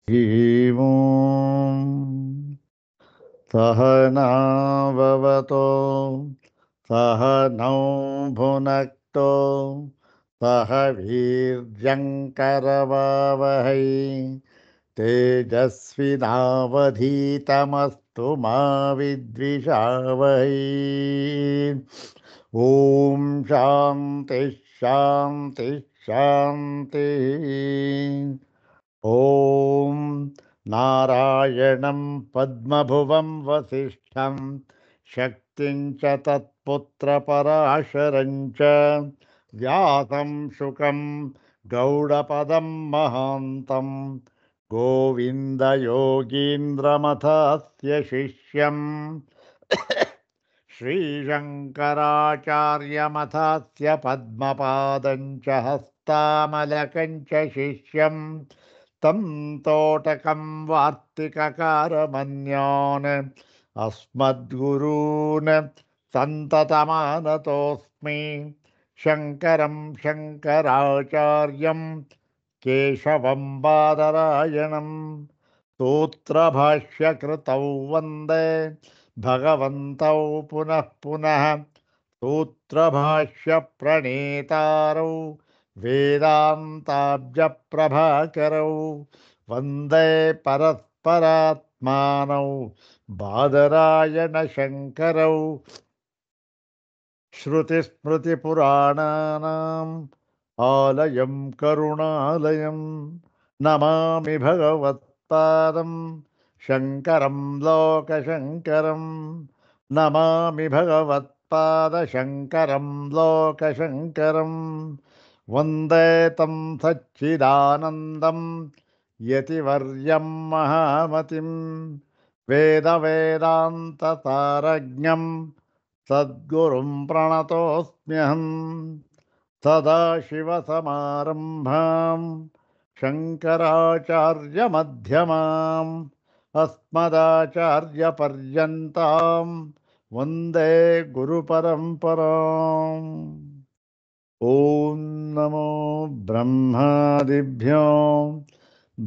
ॐ सहनाववतो सहनौ भुनक्तो सह वीर्यङ्करवावहै तेजस्विनावधीतमस्तु मा विद्विषावहै। ॐ शान्ति शान्ति शान्तिः। ॐ नारायणं पद्मभुवं वसिष्ठं शक्तिं च तत्पुत्रपराशरं च व्यासं शुकं गौडपदं महान्तं गोविन्दयोगीन्द्रमथस्य शिष्यं श्रीशङ्कराचार्यमथस्य पद्मपादं च हस्तामलकं च शिष्यं तं तोटकं वार्तिककारमन्यान् अस्मद्गुरून् सन्ततमानतोऽस्मि शङ्करं शङ्कराचार्यं केशवं बादरायणं सूत्रभाष्यकृतौ वन्दे भगवन्तौ पुनः पुनः सूत्रभाष्यप्रणेतारौ वेदान्ताब्जप्रभाकरौ वन्दे परस्परात्मानौ बादरायणशङ्करौ श्रुतिस्मृतिपुराणानाम् आलयं करुणालयं नमामि भगवत्पादं शङ्करं लोकशङ्करं नमामि भगवत्पादशङ्करं लोकशङ्करं वन्दे तं सच्चिदानन्दं यतिवर्यं महामतिं वेदवेदान्ततारज्ञं सद्गुरुं प्रणतोऽस्म्यहं सदाशिवसमारम्भां शङ्कराचार्यमध्यमाम् अस्मदाचार्यपर्यन्तां वन्दे गुरुपरम्पराम्। ॐ नमो ब्रह्मादिभ्यो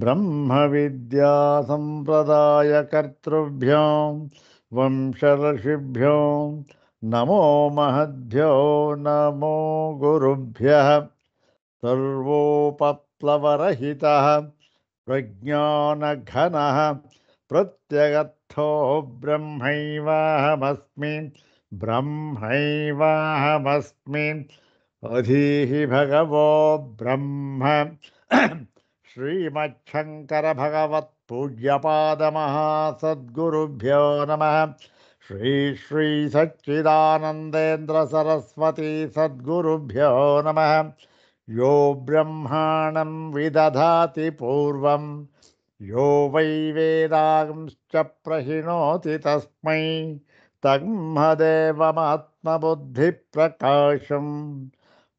ब्रह्मविद्यासम्प्रदायकर्तृभ्यो वंशऋषिभ्यो नमो महद्भ्यो नमो गुरुभ्यः। सर्वोपप्लवरहितः प्रज्ञानघनः प्रत्यगर्थो ब्रह्मैवाहमस्मि ब्रह्मैवाहमस्मि अधीहि भगवो ब्रह्म श्रीमच्छङ्कर भगवत्पूज्यपादमहासद्गुरुभ्यो नमः। श्री श्री सच्चिदानन्देन्द्र सरस्वती सद्गुरुभ्यो नमः। यो ब्रह्माणं विदधाति पूर्वं यो वै वेदांश्च प्रहिणोति तस्मै तन्मदेवमात्मबुद्धिप्रकाशं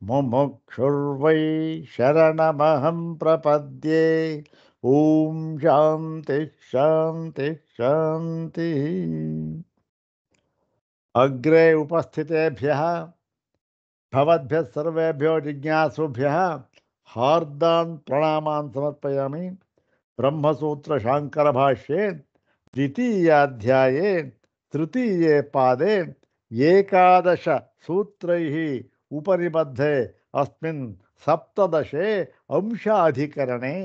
मुमुक्षुर्वै शरणमहं प्रपद्ये। ॐ शान्ति शान्ति शान्तिः। अग्रे उपस्थितेभ्यः भवद्भ्यः सर्वेभ्यो जिज्ञासुभ्यः हार्दान् प्रणामान् समर्पयामि। ब्रह्मसूत्र शांकर भाष्ये द्वितीयाध्याये तृतीये पादे एकादश सूत्रैः उपनिबद्धे अस्मिन् सप्तदशे अंशाधिकरणे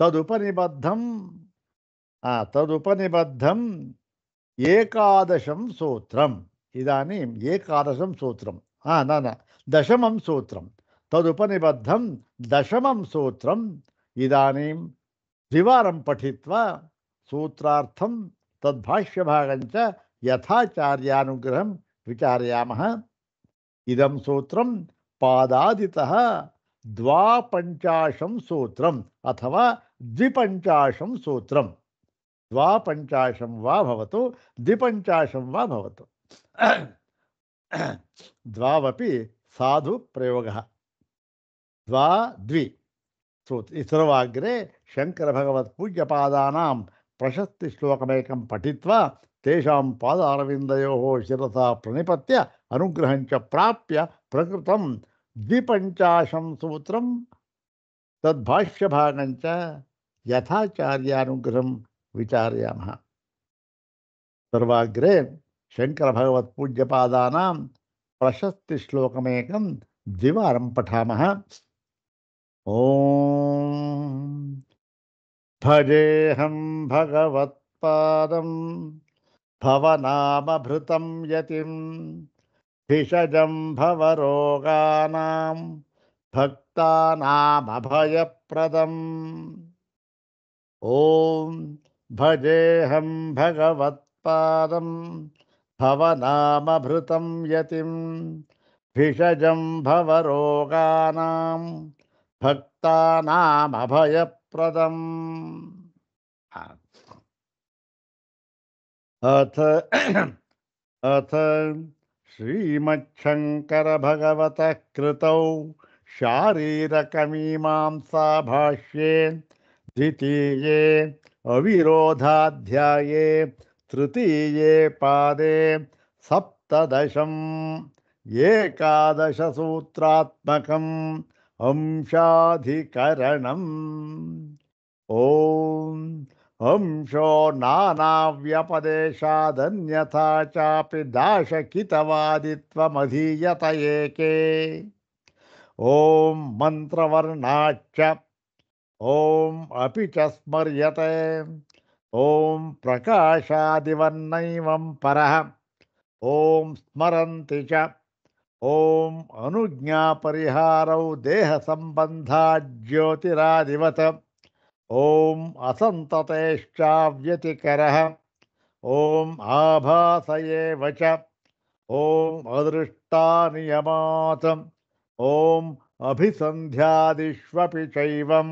तदुपनिबद्धम् एकादशं सूत्रम्। इदानीम् एकादशं सूत्रं न दशमं सूत्रं तदुपनिबद्धं दशमं सूत्रम् इदानीं द्विवारं पठित्वा सूत्रार्थं तद्भाष्यभागं च यथाचार्यानुग्रहं विचारयामः। इदं सूत्रं पादादितः द्वापञ्चाशं सूत्रम् अथवा द्विपञ्चाशं सूत्रम्। द्वापञ्चाशं वा भवतु द्विपञ्चाशं वा भवतु द्वावपि साधु प्रयोगः। द्वा द्वि सूत्र सर्वाग्रे शंकर भगवत पूज्यपादानां प्रशस्ति श्लोकमेकं पठित्वा तेषां पादारविन्दयोः शिरसा प्रणिपत्य अनुग्रहं च प्राप्य प्रकृतं द्विपञ्चाशं सूत्रं तद्भाष्यभागं च ಯಥಾಚಾರ್ಯಾನುಗ್ರಹಂ ವಿಚಾರಯಾಮಃ. ಸರ್ವಾಗ್ರೆ ಶಂಕರಭಗವತ್ಪೂಜ್ಯಪಾದಾನಾಂ ಪ್ರಶಸ್ತಿಶ್ಲೋಕಮೇಕಂ ದ್ವಿವಾರಂ ಪಠಾಮಃ. ಓಂ ಭಜೇಹಂ ಭಗವತ್ಪಾದಂ ಭವನಾಮಭೃತಂ ಯತಿಂ ಭಿಷಜಂ ಭವರೋಗಾನಾಂ ಭಕ್ತಾನಾಮಭಯಪ್ರದಂ. ಓಂ ಭಜೇಹಂ ಭಗವತ್ಪಾದಂ ಭವನಾಮಭೃತಂ ಯತಿಂ ಭಿಷಜಂ ಭವರೋಗಾನಾಂ ಭಕ್ತಾನಾಮಭಯಪ್ರದಂ. ಅಥ ಅಥ ಶ್ರೀಮಚ್ಛಂಕರಭಗವತಃ ಕೃತೌ ಶಾರೀರಕಮೀಮಾಂಸಾಭಾಷ್ಯೇ ದ್ವಿತೀಯೇ ಅವಿರೋಧಾಧ್ಯಾಯೇ ತೃತೀಯೇ ಪಾದೇ ಸಪ್ತದಶಂ ಏಕಾದಶಸೂತ್ರಾತ್ಮಕಂ ಅಂಶಾಧಿಕರಣಂ. ಓಂ ಅಂಶೋ ನಾನಾವ್ಯಪದೇಶಾದನ್ಯಥಾ ಚಾಪಿ ದಾಶಕಿತವಾದಿತ್ವಮಧೀಯತ ಏಕೆ. ಓಂ ಮಂತ್ರವರ್ಣಾಚ್ಚ ಓಂ ಅಪಿ ಚ ಸ್ಮರ್ಯತೆ. ಓಂ ಪ್ರಕಾಶಾದಿವನ್ನೈವಂ ಪರಃ ಓಂ ಸ್ಮರಂತಿ ಚ. ಓಂ ಅನುಜ್ಞಾಪರಿಹಾರೌ ದೇಹ ಸಂಬಂಧಾತ್ ಜ್ಯೋತಿರಾದಿವತ್. ಓಂ ಅಸಂತತೇಶ್ಚಾವ್ಯತಿಕರಃ. ಓಂ ಆಭಾಸಯೇವ ಚ. ಓಂ ಅದೃಷ್ಟಾನಿಯಮಾತ್. ಓಂ ಅಭಿಸಂಧ್ಯಾದಿಷ್ವಪಿ ಚೈವಂ.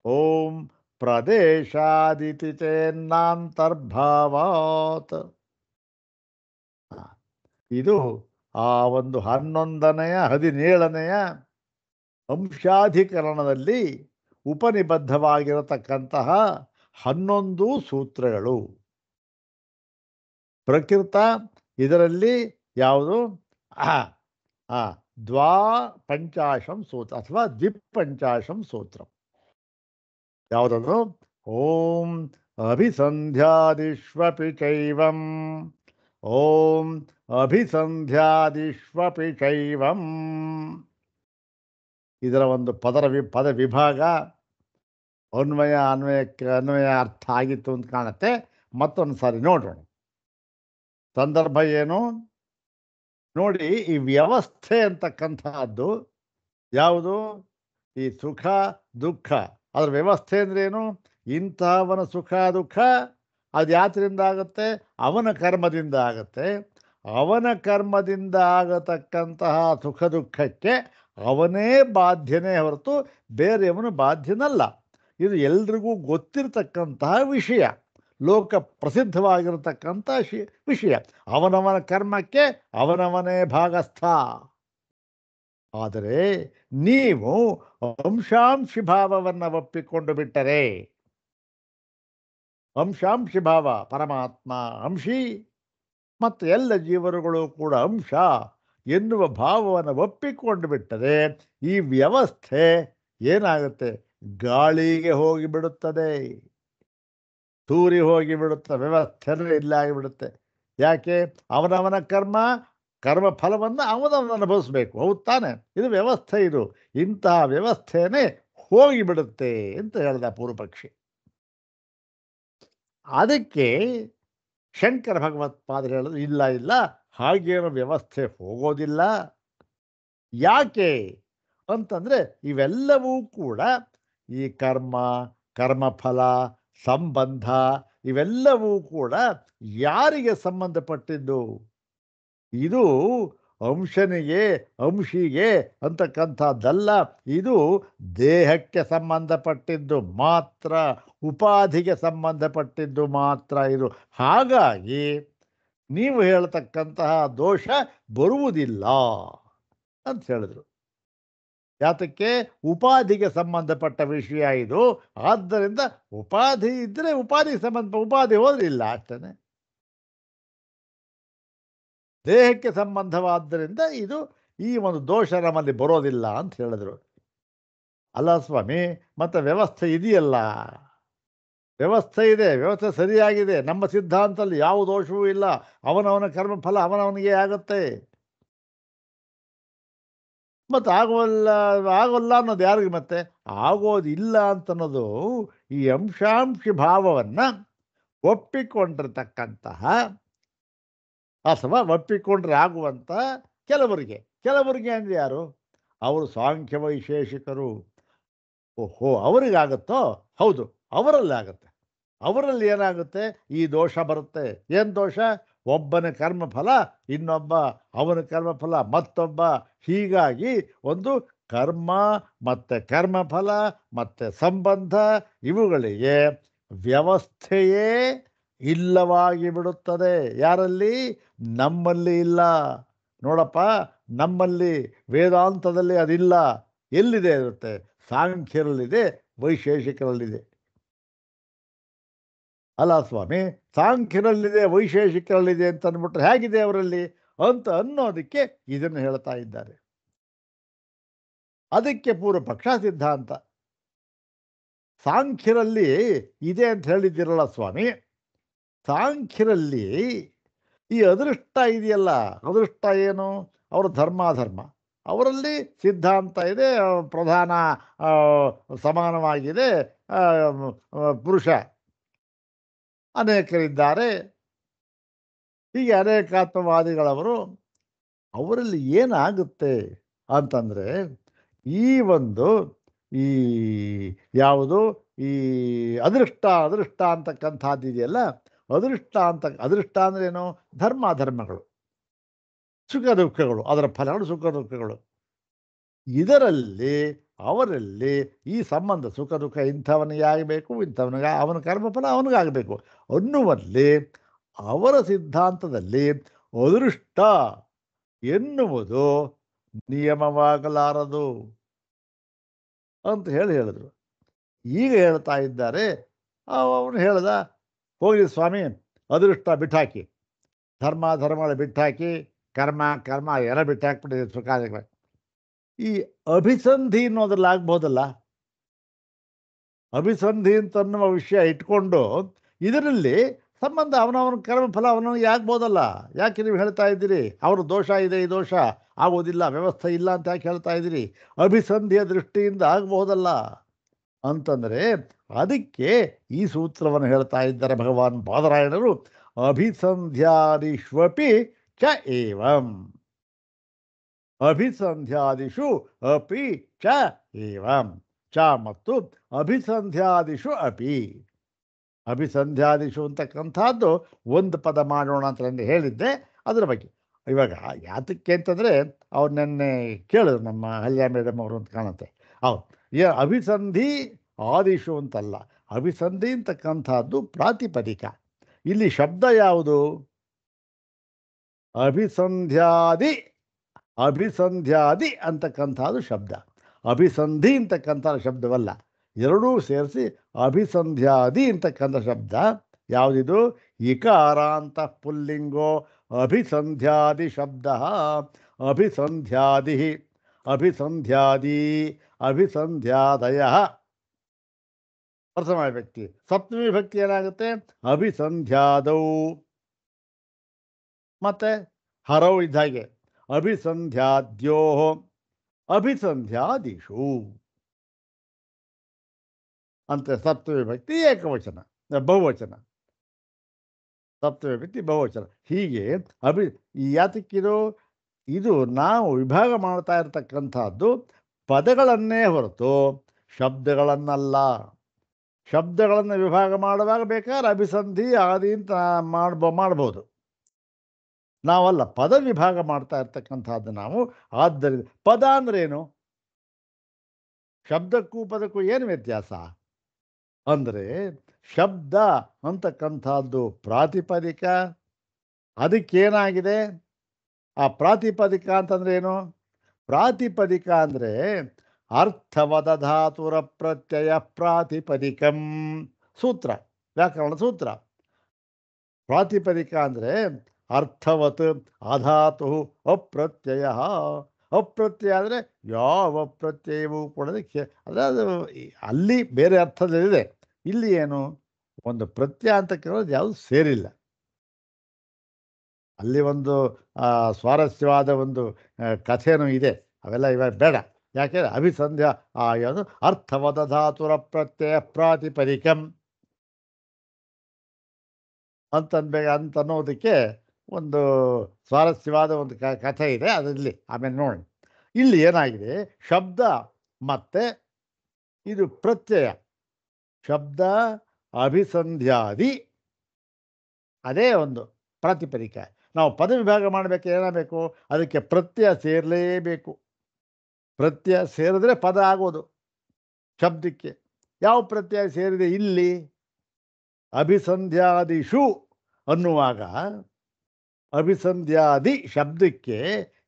ಓಂ ಪ್ರದೇಶಾದಿತಿ ಚೇನ್ನಾಂತರ್ಭಾವಾತ್. ಇದು ಆ ಒಂದು 11ನೆಯ 17ನೆಯ ಅಂಶಾಧಿಕರಣದಲ್ಲಿ ಉಪನಿಬದ್ಧವಾಗಿರತಕ್ಕಂತಹ 11 ಸೂತ್ರಗಳು. ಪ್ರಕೃತ ಇದರಲ್ಲಿ ಯಾವುದು ದ್ವಾಪಂಚಾಶಂ ಸೂತ್ರ ಅಥವಾ ದ್ವಿಪಂಚಾಶಂ ಸೂತ್ರ. ಯಾವುದದು? ಓಂ ಅಭಿಸಂಧ್ಯಾದಿಷ್ವಪಿ ಚೈವಂ. ಓಂ ಅಭಿಸಂಧ್ಯಾದಿಷ್ವಪಿ ಚೈವಂ. ಇದರ ಒಂದು ಪದ ವಿಭಾಗ ಅನ್ವಯ ಅರ್ಥ ಆಗಿತ್ತು ಅಂತ ಕಾಣುತ್ತೆ. ಮತ್ತೊಂದು ಸಾರಿ ನೋಡೋಣ. ಸಂದರ್ಭ ಏನು ನೋಡಿ. ಈ ವ್ಯವಸ್ಥೆ ಅಂತಕ್ಕಂಥದ್ದು ಯಾವುದು? ಈ ಸುಖ ದುಃಖ ಅದರ ವ್ಯವಸ್ಥೆ ಅಂದ್ರೇನು? ಇಂತಹವನ ಸುಖ ದುಃಖ ಅದು ಯಾತ್ರಿಂದ ಆಗುತ್ತೆ? ಅವನ ಕರ್ಮದಿಂದ ಆಗುತ್ತೆ. ಅವನ ಕರ್ಮದಿಂದ ಆಗತಕ್ಕಂತಹ ಸುಖ ದುಃಖಕ್ಕೆ ಅವನೇ ಬಾಧ್ಯನೇ ಹೊರತು ಬೇರೆಯವನು ಬಾಧ್ಯನಲ್ಲ. ಇದು ಎಲ್ರಿಗೂ ಗೊತ್ತಿರತಕ್ಕಂತಹ ವಿಷಯ, ಲೋಕ ಪ್ರಸಿದ್ಧವಾಗಿರತಕ್ಕಂಥ ವಿಷಯ. ಅವನವನ ಕರ್ಮಕ್ಕೆ ಅವನವನೇ ಭಾಗಸ್ಥ. ಆದರೆ ನೀವು ಅಂಶಾಂಶಿ ಭಾವವನ್ನು ಒಪ್ಪಿಕೊಂಡು ಬಿಟ್ಟರೆ, ಅಂಶಾಂಶಿ ಭಾವ ಪರಮಾತ್ಮ ಅಂಶಿ ಮತ್ತು ಎಲ್ಲ ಜೀವರುಗಳು ಕೂಡ ಅಂಶ ಎನ್ನುವ ಭಾವವನ್ನು ಒಪ್ಪಿಕೊಂಡು ಬಿಟ್ಟರೆ ಈ ವ್ಯವಸ್ಥೆ ಏನಾಗುತ್ತೆ? ಗಾಳಿಗೆ ಹೋಗಿಬಿಡುತ್ತದೆ, ತೂರಿ ಹೋಗಿಬಿಡುತ್ತೆ. ವ್ಯವಸ್ಥೆ ಇಲ್ಲ ಆಗಿಬಿಡುತ್ತೆ. ಯಾಕೆ? ಅವನವನ ಕರ್ಮ ಫಲವನ್ನು ಅವನವನು ಅನುಭವಿಸ್ಬೇಕು. ಹೌದು ತಾನೆ? ಇದು ವ್ಯವಸ್ಥೆ. ಇದು ಇಂತಹ ವ್ಯವಸ್ಥೆನೇ ಹೋಗಿಬಿಡುತ್ತೆ ಅಂತ ಹೇಳ್ದ ಪೂರ್ವಪಕ್ಷಿ. ಅದಕ್ಕೆ ಶಂಕರ ಭಗವತ್ಪಾದರು ಹೇಳಿದ್ರು, ಇಲ್ಲ ಹಾಗೇನು ವ್ಯವಸ್ಥೆ ಹೋಗೋದಿಲ್ಲ. ಯಾಕೆ ಅಂತಂದರೆ ಇವೆಲ್ಲವೂ ಕೂಡ ಈ ಕರ್ಮಫಲ ಸಂಬಂಧ ಇವೆಲ್ಲವೂ ಕೂಡ ಯಾರಿಗೆ ಸಂಬಂಧಪಟ್ಟಿದ್ದು? ಇದು ಅಂಶಿಗೆ ಅಂತಕ್ಕಂಥದ್ದಲ್ಲ. ಇದು ದೇಹಕ್ಕೆ ಸಂಬಂಧಪಟ್ಟಿದ್ದು ಮಾತ್ರ, ಉಪಾಧಿಗೆ ಸಂಬಂಧಪಟ್ಟಿದ್ದು ಮಾತ್ರ ಇದು. ಹಾಗಾಗಿ ನೀವು ಹೇಳ್ತಕ್ಕಂತಹ ದೋಷ ಬರುವುದಿಲ್ಲ ಅಂತ ಹೇಳಿದ್ರು. ಯಾತಕ್ಕೆ? ಉಪಾಧಿಗೆ ಸಂಬಂಧಪಟ್ಟ ವಿಷಯ ಇದು. ಆದ್ದರಿಂದ ಉಪಾಧಿ ಇದ್ದರೆ ಉಪಾಧಿಗೆ ಸಂಬಂಧ, ಉಪಾಧಿ ಹೋದ್ರಿಲ್ಲ ಅಷ್ಟೇ. ದೇಹಕ್ಕೆ ಸಂಬಂಧವಾದ್ದರಿಂದ ಇದು ಈ ಒಂದು ದೋಷ ನಮ್ಮಲ್ಲಿ ಬರೋದಿಲ್ಲ ಅಂತ ಹೇಳಿದ್ರು. ಅಲ್ಲ ಸ್ವಾಮಿ, ಮತ್ತೆ ವ್ಯವಸ್ಥೆ ಇದೆಯಲ್ಲ ವ್ಯವಸ್ಥೆ ಇದೆ, ವ್ಯವಸ್ಥೆ ಸರಿಯಾಗಿದೆ. ನಮ್ಮ ಸಿದ್ಧಾಂತದಲ್ಲಿ ಯಾವ ದೋಷವೂ ಇಲ್ಲ. ಅವನವನ ಕರ್ಮಫಲ ಅವನವನಿಗೆ ಆಗುತ್ತೆ. ಮತ್ತು ಆಗೋಲ್ಲ ಅನ್ನೋದು ಯಾರಿಗೆ ಮತ್ತೆ? ಆಗೋದಿಲ್ಲ ಅಂತನ್ನೋದು ಈ ಅಂಶಾಂಶಿ ಭಾವವನ್ನು ಒಪ್ಪಿಕೊಂಡಿರ್ತಕ್ಕಂತಹ ಅಥವಾ ಒಪ್ಪಿಕೊಂಡ್ರೆ ಆಗುವಂಥ ಕೆಲವರಿಗೆ ಅಂದರೆ ಯಾರು? ಅವರು ಸಾಂಖ್ಯ ವೈಶೇಷಿಕರು. ಓಹೋ! ಅವರಿಗಾಗುತ್ತೋ? ಹೌದು, ಅವರಲ್ಲಿ ಆಗುತ್ತೆ. ಅವರಲ್ಲಿ ಏನಾಗುತ್ತೆ? ಈ ದೋಷ ಬರುತ್ತೆ. ಏನು ದೋಷ? ಒಬ್ಬನ ಕರ್ಮಫಲ ಇನ್ನೊಬ್ಬ, ಅವನ ಕರ್ಮಫಲ ಮತ್ತೊಬ್ಬ. ಹೀಗಾಗಿ ಒಂದು ಕರ್ಮ ಮತ್ತು ಕರ್ಮಫಲ ಮತ್ತು ಸಂಬಂಧ ಇವುಗಳಿಗೆ ವ್ಯವಸ್ಥೆಯೇ ಇಲ್ಲವಾಗಿ ಬಿಡುತ್ತದೆ. ಯಾರಲ್ಲಿ? ನಮ್ಮಲ್ಲಿ ಇಲ್ಲ. ನೋಡಪ್ಪ, ನಮ್ಮಲ್ಲಿ ವೇದಾಂತದಲ್ಲಿ ಅದಿಲ್ಲ. ಎಲ್ಲಿದೆ ಇರುತ್ತೆ? ಸಾಂಖ್ಯರಲ್ಲಿದೆ, ವೈಶೇಷಿಕರಲ್ಲಿದೆ. ಅಲ್ಲ ಸ್ವಾಮಿ, ಸಾಂಖ್ಯರಲ್ಲಿದೆ, ವೈಶೇಷಿಕರಲ್ಲಿದೆ ಅಂತ ಅಂದ್ಬಿಟ್ರೆ ಹೇಗಿದೆ ಅವರಲ್ಲಿ ಅಂತ ಅನ್ನೋದಕ್ಕೆ ಇದನ್ನು ಹೇಳ್ತಾ ಇದ್ದಾರೆ. ಅದಕ್ಕೆ ಪೂರ್ವ ಪಕ್ಷ ಸಿದ್ಧಾಂತ. ಸಾಂಖ್ಯರಲ್ಲಿ ಇದೆ ಅಂತ ಹೇಳಿದ್ದೀರಲ್ಲ ಸ್ವಾಮಿ, ಸಾಂಖ್ಯರಲ್ಲಿ ಈ ಅದೃಷ್ಟ ಇದೆಯಲ್ಲ, ಅದೃಷ್ಟ ಏನು? ಅವರ ಧರ್ಮಾಧರ್ಮ. ಅವರಲ್ಲಿ ಸಿದ್ಧಾಂತ ಇದೆ, ಪ್ರಧಾನ ಸಮಾನವಾಗಿದೆ. ಪುರುಷ ಅನೇಕರಿದ್ದಾರೆ. ಹೀಗೆ ಅನೇಕಾತ್ಮವಾದಿಗಳವರು. ಅವರಲ್ಲಿ ಏನಾಗುತ್ತೆ ಅಂತಂದರೆ, ಈ ಒಂದು ಈ ಯಾವುದು ಈ ಅದೃಷ್ಟ ಅಂತಕ್ಕಂಥದ್ದು ಇದೆಯಲ್ಲ, ಅದೃಷ್ಟ ಅಂದ್ರೇನು? ಧರ್ಮಾಧರ್ಮಗಳು, ಸುಖ ದುಃಖಗಳು, ಅದರ ಫಲಗಳು ಸುಖ ದುಃಖಗಳು. ಇದರಲ್ಲಿ ಅವರಲ್ಲಿ ಈ ಸಂಬಂಧ ಸುಖ ದುಃಖ ಇಂಥವನಿಗೆ ಆಗಬೇಕು, ಅವನ ಕರ್ಮಫಲ ಅವನಿಗಾಗಬೇಕು ಅನ್ನುವಲ್ಲಿ ಅವರ ಸಿದ್ಧಾಂತದಲ್ಲಿ ಅದೃಷ್ಟ ಎನ್ನುವುದು ನಿಯಮವಾಗಲಾರದು ಅಂತ ಹೇಳಿದರು. ಈಗ ಹೇಳ್ತಾ ಇದ್ದಾರೆ, ಅವನು ಹೇಳ್ದ, ಹೋಗಿ ಸ್ವಾಮಿ ಅದೃಷ್ಟ ಬಿಟ್ಟಾಕಿ, ಧರ್ಮಗಳ ಬಿಟ್ಟಾಕಿ, ಕರ್ಮ ಎಲ್ಲ ಬಿಟ್ಟಾಕ್ಬಿಟ್ಟಿದೆ ಸುಖ. ಈ ಅಭಿಸಂಧಿ ಅನ್ನೋದ್ರಲ್ಲಿ ಆಗ್ಬೋದಲ್ಲ. ಅಭಿಸಂಧಿ ಅಂತನ್ನುವ ವಿಷಯ ಇಟ್ಕೊಂಡು ಇದರಲ್ಲಿ ಸಂಬಂಧ ಅವನವನ ಕರ್ಮಫಲ ಅವನಿಗೆ ಆಗ್ಬೋದಲ್ಲ. ಯಾಕೆ ನೀವು ಹೇಳ್ತಾ ಇದ್ದೀರಿ ಅವರು ದೋಷ ಇದೆ, ಈ ದೋಷ ಆಗೋದಿಲ್ಲ, ವ್ಯವಸ್ಥೆ ಇಲ್ಲ ಅಂತ ಯಾಕೆ ಹೇಳ್ತಾ ಇದ್ದೀರಿ? ಅಭಿಸಂಧಿಯ ದೃಷ್ಟಿಯಿಂದ ಆಗಬಹುದಲ್ಲ ಅಂತಂದರೆ ಅದಕ್ಕೆ ಈ ಸೂತ್ರವನ್ನು ಹೇಳ್ತಾ ಇದ್ದಾರೆ ಭಗವಾನ್ ಬಾದರಾಯಣರು. ಅಭಿಸಂಧ್ಯಾದಿಷ್ವಪಿ ಚ ಏವಂ, ಅಭಿಸಂಧ್ಯಾದಿಷು ಅಪಿ ಚ ಏವಂ. ಚ ಮತ್ತು ಅಭಿಸಂಧ್ಯಾದಿಷು ಅಪಿ. ಅಭಿಸಂಧ್ಯಾದಿಷು ಅಂತಕ್ಕಂಥದ್ದು ಒಂದು ಪದ ಮಾಡೋಣ ಅಂತ ಹೇಳಿದ್ದೆ. ಅದರ ಬಗ್ಗೆ ಇವಾಗ ಯಾತಕ್ಕೆ ಅಂತಂದರೆ, ಅವ್ರು ನೆನ್ನೆ ಕೇಳಿದ್ರು ನಮ್ಮ ಹಲ್ಯ ಮೇಡಮ್ ಅವರು ಅಂತ ಕಾಣುತ್ತೆ. ಅಭಿಸಂಧಿ ಆದಿಷು ಅಂತಲ್ಲ, ಅಭಿಸಂಧಿ ಅಂತಕ್ಕಂಥದ್ದು ಪ್ರಾತಿಪದಿಕ. ಇಲ್ಲಿ ಶಬ್ದ ಯಾವುದು? ಅಭಿಸಂಧ್ಯಾದಿ ಅಂತಕ್ಕಂಥದ್ದು ಶಬ್ದ. ಅಭಿಸಂಧಿ ಅಂತಕ್ಕಂಥ ಶಬ್ದವಲ್ಲ. ಎರಡೂ ಸೇರಿಸಿ ಅಭಿಸಂಧ್ಯಾದಿ ಅಂತಕ್ಕಂಥ ಶಬ್ದ. ಯಾವುದಿದು? ಇಕಾರಾಂತ ಪುಲ್ಲಿಂಗೋ ಅಭಿಸಂಧ್ಯಾದಿ ಶಬ್ದ. ಅಭಿಸಂಧ್ಯಾದಿ, ಅಭಿಸಂಧ್ಯಾದಿ, ಅಭಿಸಂಧ್ಯಾದಯ. ಪ್ರಥಮ ವ್ಯಕ್ತಿ. ಸಪ್ತಮಿ ಭಕ್ತಿ ಏನಾಗುತ್ತೆ? ಅಭಿಸಂಧ್ಯಾದೌ. ಮತ್ತೆ ಹರೌ ಇದ್ದಾಗೆ ಅಭಿಸಂಧ್ಯಾದ್ಯೋ, ಅಭಿಸಂಧ್ಯಾದಿಷು ಅಂತ. ಸಪ್ತಮಿ ಭಕ್ತಿ ಏಕವಚನ, ಬಹುವಚನ. ಸಪ್ತಮಿ ಭಕ್ತಿ ಬಹುವಚನ. ಹೀಗೆ ಯಾತಕ್ಕಿದು? ಇದು ನಾವು ವಿಭಾಗ ಮಾಡ್ತಾ ಇರತಕ್ಕಂಥದ್ದು ಪದಗಳನ್ನೇ ಹೊರತು ಶಬ್ದಗಳನ್ನಲ್ಲ. ಶಬ್ದಗಳನ್ನು ವಿಭಾಗ ಮಾಡುವಾಗ ಬೇಕಾದ್ರೆ ಅಭಿಸಂಧಿ ಆದಿ ಅಂತ ಮಾಡ್ಬೋದು. ನಾವಲ್ಲ, ಪದ ವಿಭಾಗ ಮಾಡ್ತಾ ಇರ್ತಕ್ಕಂಥದ್ದು ನಾವು. ಆದ್ದರಿಂದ ಪದ ಅಂದ್ರೇನು? ಶಬ್ದಕ್ಕೂ ಪದಕ್ಕೂ ಏನು ವ್ಯತ್ಯಾಸ ಅಂದರೆ, ಶಬ್ದ ಅಂತಕ್ಕಂಥದ್ದು ಪ್ರಾತಿಪದಿಕ. ಅದಕ್ಕೇನಾಗಿದೆ? ಆ ಪ್ರಾತಿಪದಿಕ ಅಂತಂದ್ರೆ ಏನು? ಪ್ರಾತಿಪದಿಕ ಅಂದರೆ ಅರ್ಥವದ ಧಾತುರ ಪ್ರತ್ಯಯ ಪ್ರಾತಿಪದಿಕಂ. ಸೂತ್ರ, ವ್ಯಾಕರಣ ಸೂತ್ರ. ಪ್ರಾತಿಪದಿಕ ಅಂದರೆ ಅರ್ಥವತ್ ಅಧಾತು ಅಪ್ರತ್ಯಯ. ಅಪ್ರತ್ಯಯ ಅಂದರೆ ಯಾವ ಪ್ರತ್ಯಯವೂ ಕೂಡ ಅದು ಅಲ್ಲಿ ಬೇರೆ ಅರ್ಥದಲ್ಲಿದೆ. ಇಲ್ಲಿ ಏನು? ಒಂದು ಪ್ರತ್ಯಯ ಅಂತ ಕೇಳೋದು ಯಾವುದು ಸೇರಿಲ್ಲ. ಅಲ್ಲಿ ಒಂದು ಸ್ವಾರಸ್ಯವಾದ ಒಂದು ಕಥೆನೂ ಇದೆ. ಅವೆಲ್ಲ ಇವಾಗ ಬೇಡ. ಯಾಕೆಂದರೆ ಅಭಿಸಂಧ್ಯಾ ಯಾವುದು ಅರ್ಥವದ ಧಾತುರ ಪ್ರತ್ಯಯ ಪ್ರಾತಿಪದಿಕಂ ಅಂತನ್ನೋದಕ್ಕೆ ಒಂದು ಸ್ವಾರಸ್ಯವಾದ ಒಂದು ಕಥೆ ಇದೆ. ಅದರಲ್ಲಿ ಆಮೇಲೆ ನೋಡಿ. ಇಲ್ಲಿ ಏನಾಗಿದೆ, ಶಬ್ದ ಮತ್ತು ಇದು ಪ್ರತ್ಯಯ. ಶಬ್ದ ಅಭಿಸಂಧ್ಯಾದಿ ಅದೇ ಒಂದು ಪ್ರಾತಿಪದಿಕ. ನಾವು ಪದ ವಿಭಾಗ ಮಾಡಬೇಕು, ಏನಾಗಬೇಕು, ಅದಕ್ಕೆ ಪ್ರತ್ಯಯ ಸೇರಲೇಬೇಕು. ಪ್ರತ್ಯಯ ಸೇರಿದ್ರೆ ಪದ ಆಗೋದು ಶಬ್ದಕ್ಕೆ. ಯಾವ ಪ್ರತ್ಯಯ ಸೇರಿದೆ ಇಲ್ಲಿ? ಅಭಿಸಂಧ್ಯಾದಿಷು ಅನ್ನುವಾಗ ಅಭಿಸಂಧ್ಯಾದಿ ಶಬ್ದಕ್ಕೆ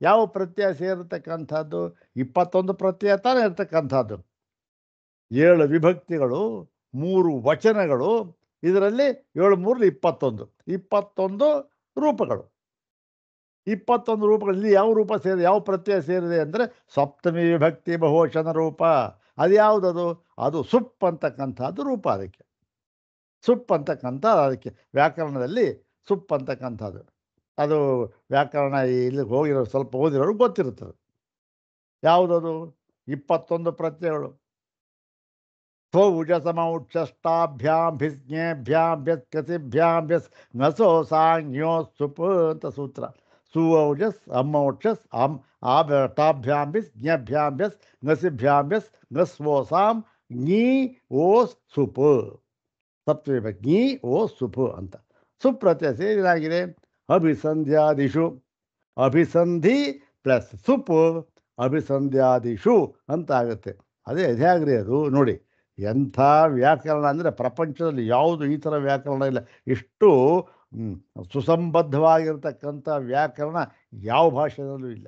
ಯಾವ ಪ್ರತ್ಯಯ ಸೇರಿರ್ತಕ್ಕಂಥದ್ದು? 21 ಪ್ರತ್ಯಯ ತಾನೇ ಇರ್ತಕ್ಕಂಥದ್ದು. 7 ವಿಭಕ್ತಿಗಳು, 3 ವಚನಗಳು, ಇದರಲ್ಲಿ 7 3 21 ರೂಪಗಳು. 21 ರೂಪಗಳಲ್ಲಿ ಯಾವ ರೂಪ ಸೇರಿದೆ, ಯಾವ ಪ್ರತ್ಯಯ ಸೇರಿದೆ ಅಂದರೆ ಸಪ್ತಮಿ ವಿಭಕ್ತಿ ಬಹುವಚನ ರೂಪ. ಅದು ಯಾವುದದು? ಅದು ಸುಪ್ ಅಂತಕ್ಕಂಥದ್ದು ರೂಪ. ಅದಕ್ಕೆ ಸುಪ್ ಅಂತಕ್ಕಂಥ, ಅದಕ್ಕೆ ವ್ಯಾಕರಣದಲ್ಲಿ ಸುಪ್ ಅಂತಕ್ಕಂಥದ್ದು. ಅದು ವ್ಯಾಕರಣ ಇಲ್ಲಿ ಹೋಗಿರೋ ಸ್ವಲ್ಪ ಓದಿರೋರು ಗೊತ್ತಿರುತ್ತದೆ. ಯಾವುದದು? 21 ಪ್ರತ್ಯಯಗಳು. ಸ್ವೌಜಸಮೌಚ್ಛಷ್ಟಾಭ್ಯಾಂ ಭಿಸ್ಞೇಭ್ಯಾಂ ಭ್ಯಸ್ಕಸಿಭ್ಯಾಂ ಭ್ಯಸ್ ನಸೋ ಸಾಂಜ್ಞೋ ಸುಪ್ ಅಂತ ಸೂತ್ರ. ಸುಔಜಸ್ ಅಮ್ಮೌಚ್ಛಸ್ ಟಾಭ್ಯಾಂ ಭಿಸ್ ಜ್ಞಭ್ಯಾಂ ಭ್ಯಸ್ ನಸಿಭ್ಯಾಂ ಭ್ಯಸ್ ನಸ್ವೋಸಾಂ ಞೀ ಓಸ್ ಸುಪ್. ಸಪ್ತಮಿ ಞೀ ಓ ಸುಪ್ ಅಂತ ಸುಪ್ರತ್ಯಯ ಸೇರಿದಾಗಿದೆ. ಅಭಿಸಂಧ್ಯಾದಿಷು, ಅಭಿಸಂಧಿ ಪ್ಲಸ್ ಸುಪ್ ಅಭಿಸಂಧ್ಯಾದಿಷು ಅಂತ ಆಗುತ್ತೆ. ಅದೇ ಹೇಗ್ರಿ ಅದು ನೋಡಿ. ಎಂಥ ವ್ಯಾಕರಣ ಅಂದರೆ ಪ್ರಪಂಚದಲ್ಲಿ ಯಾವುದು ಈ ಥರ ವ್ಯಾಕರಣ ಇಲ್ಲ. ಇಷ್ಟು ಸುಸಂಬದ್ಧವಾಗಿರ್ತಕ್ಕಂಥ ವ್ಯಾಕರಣ ಯಾವ ಭಾಷೆಯಲ್ಲೂ ಇಲ್ಲ.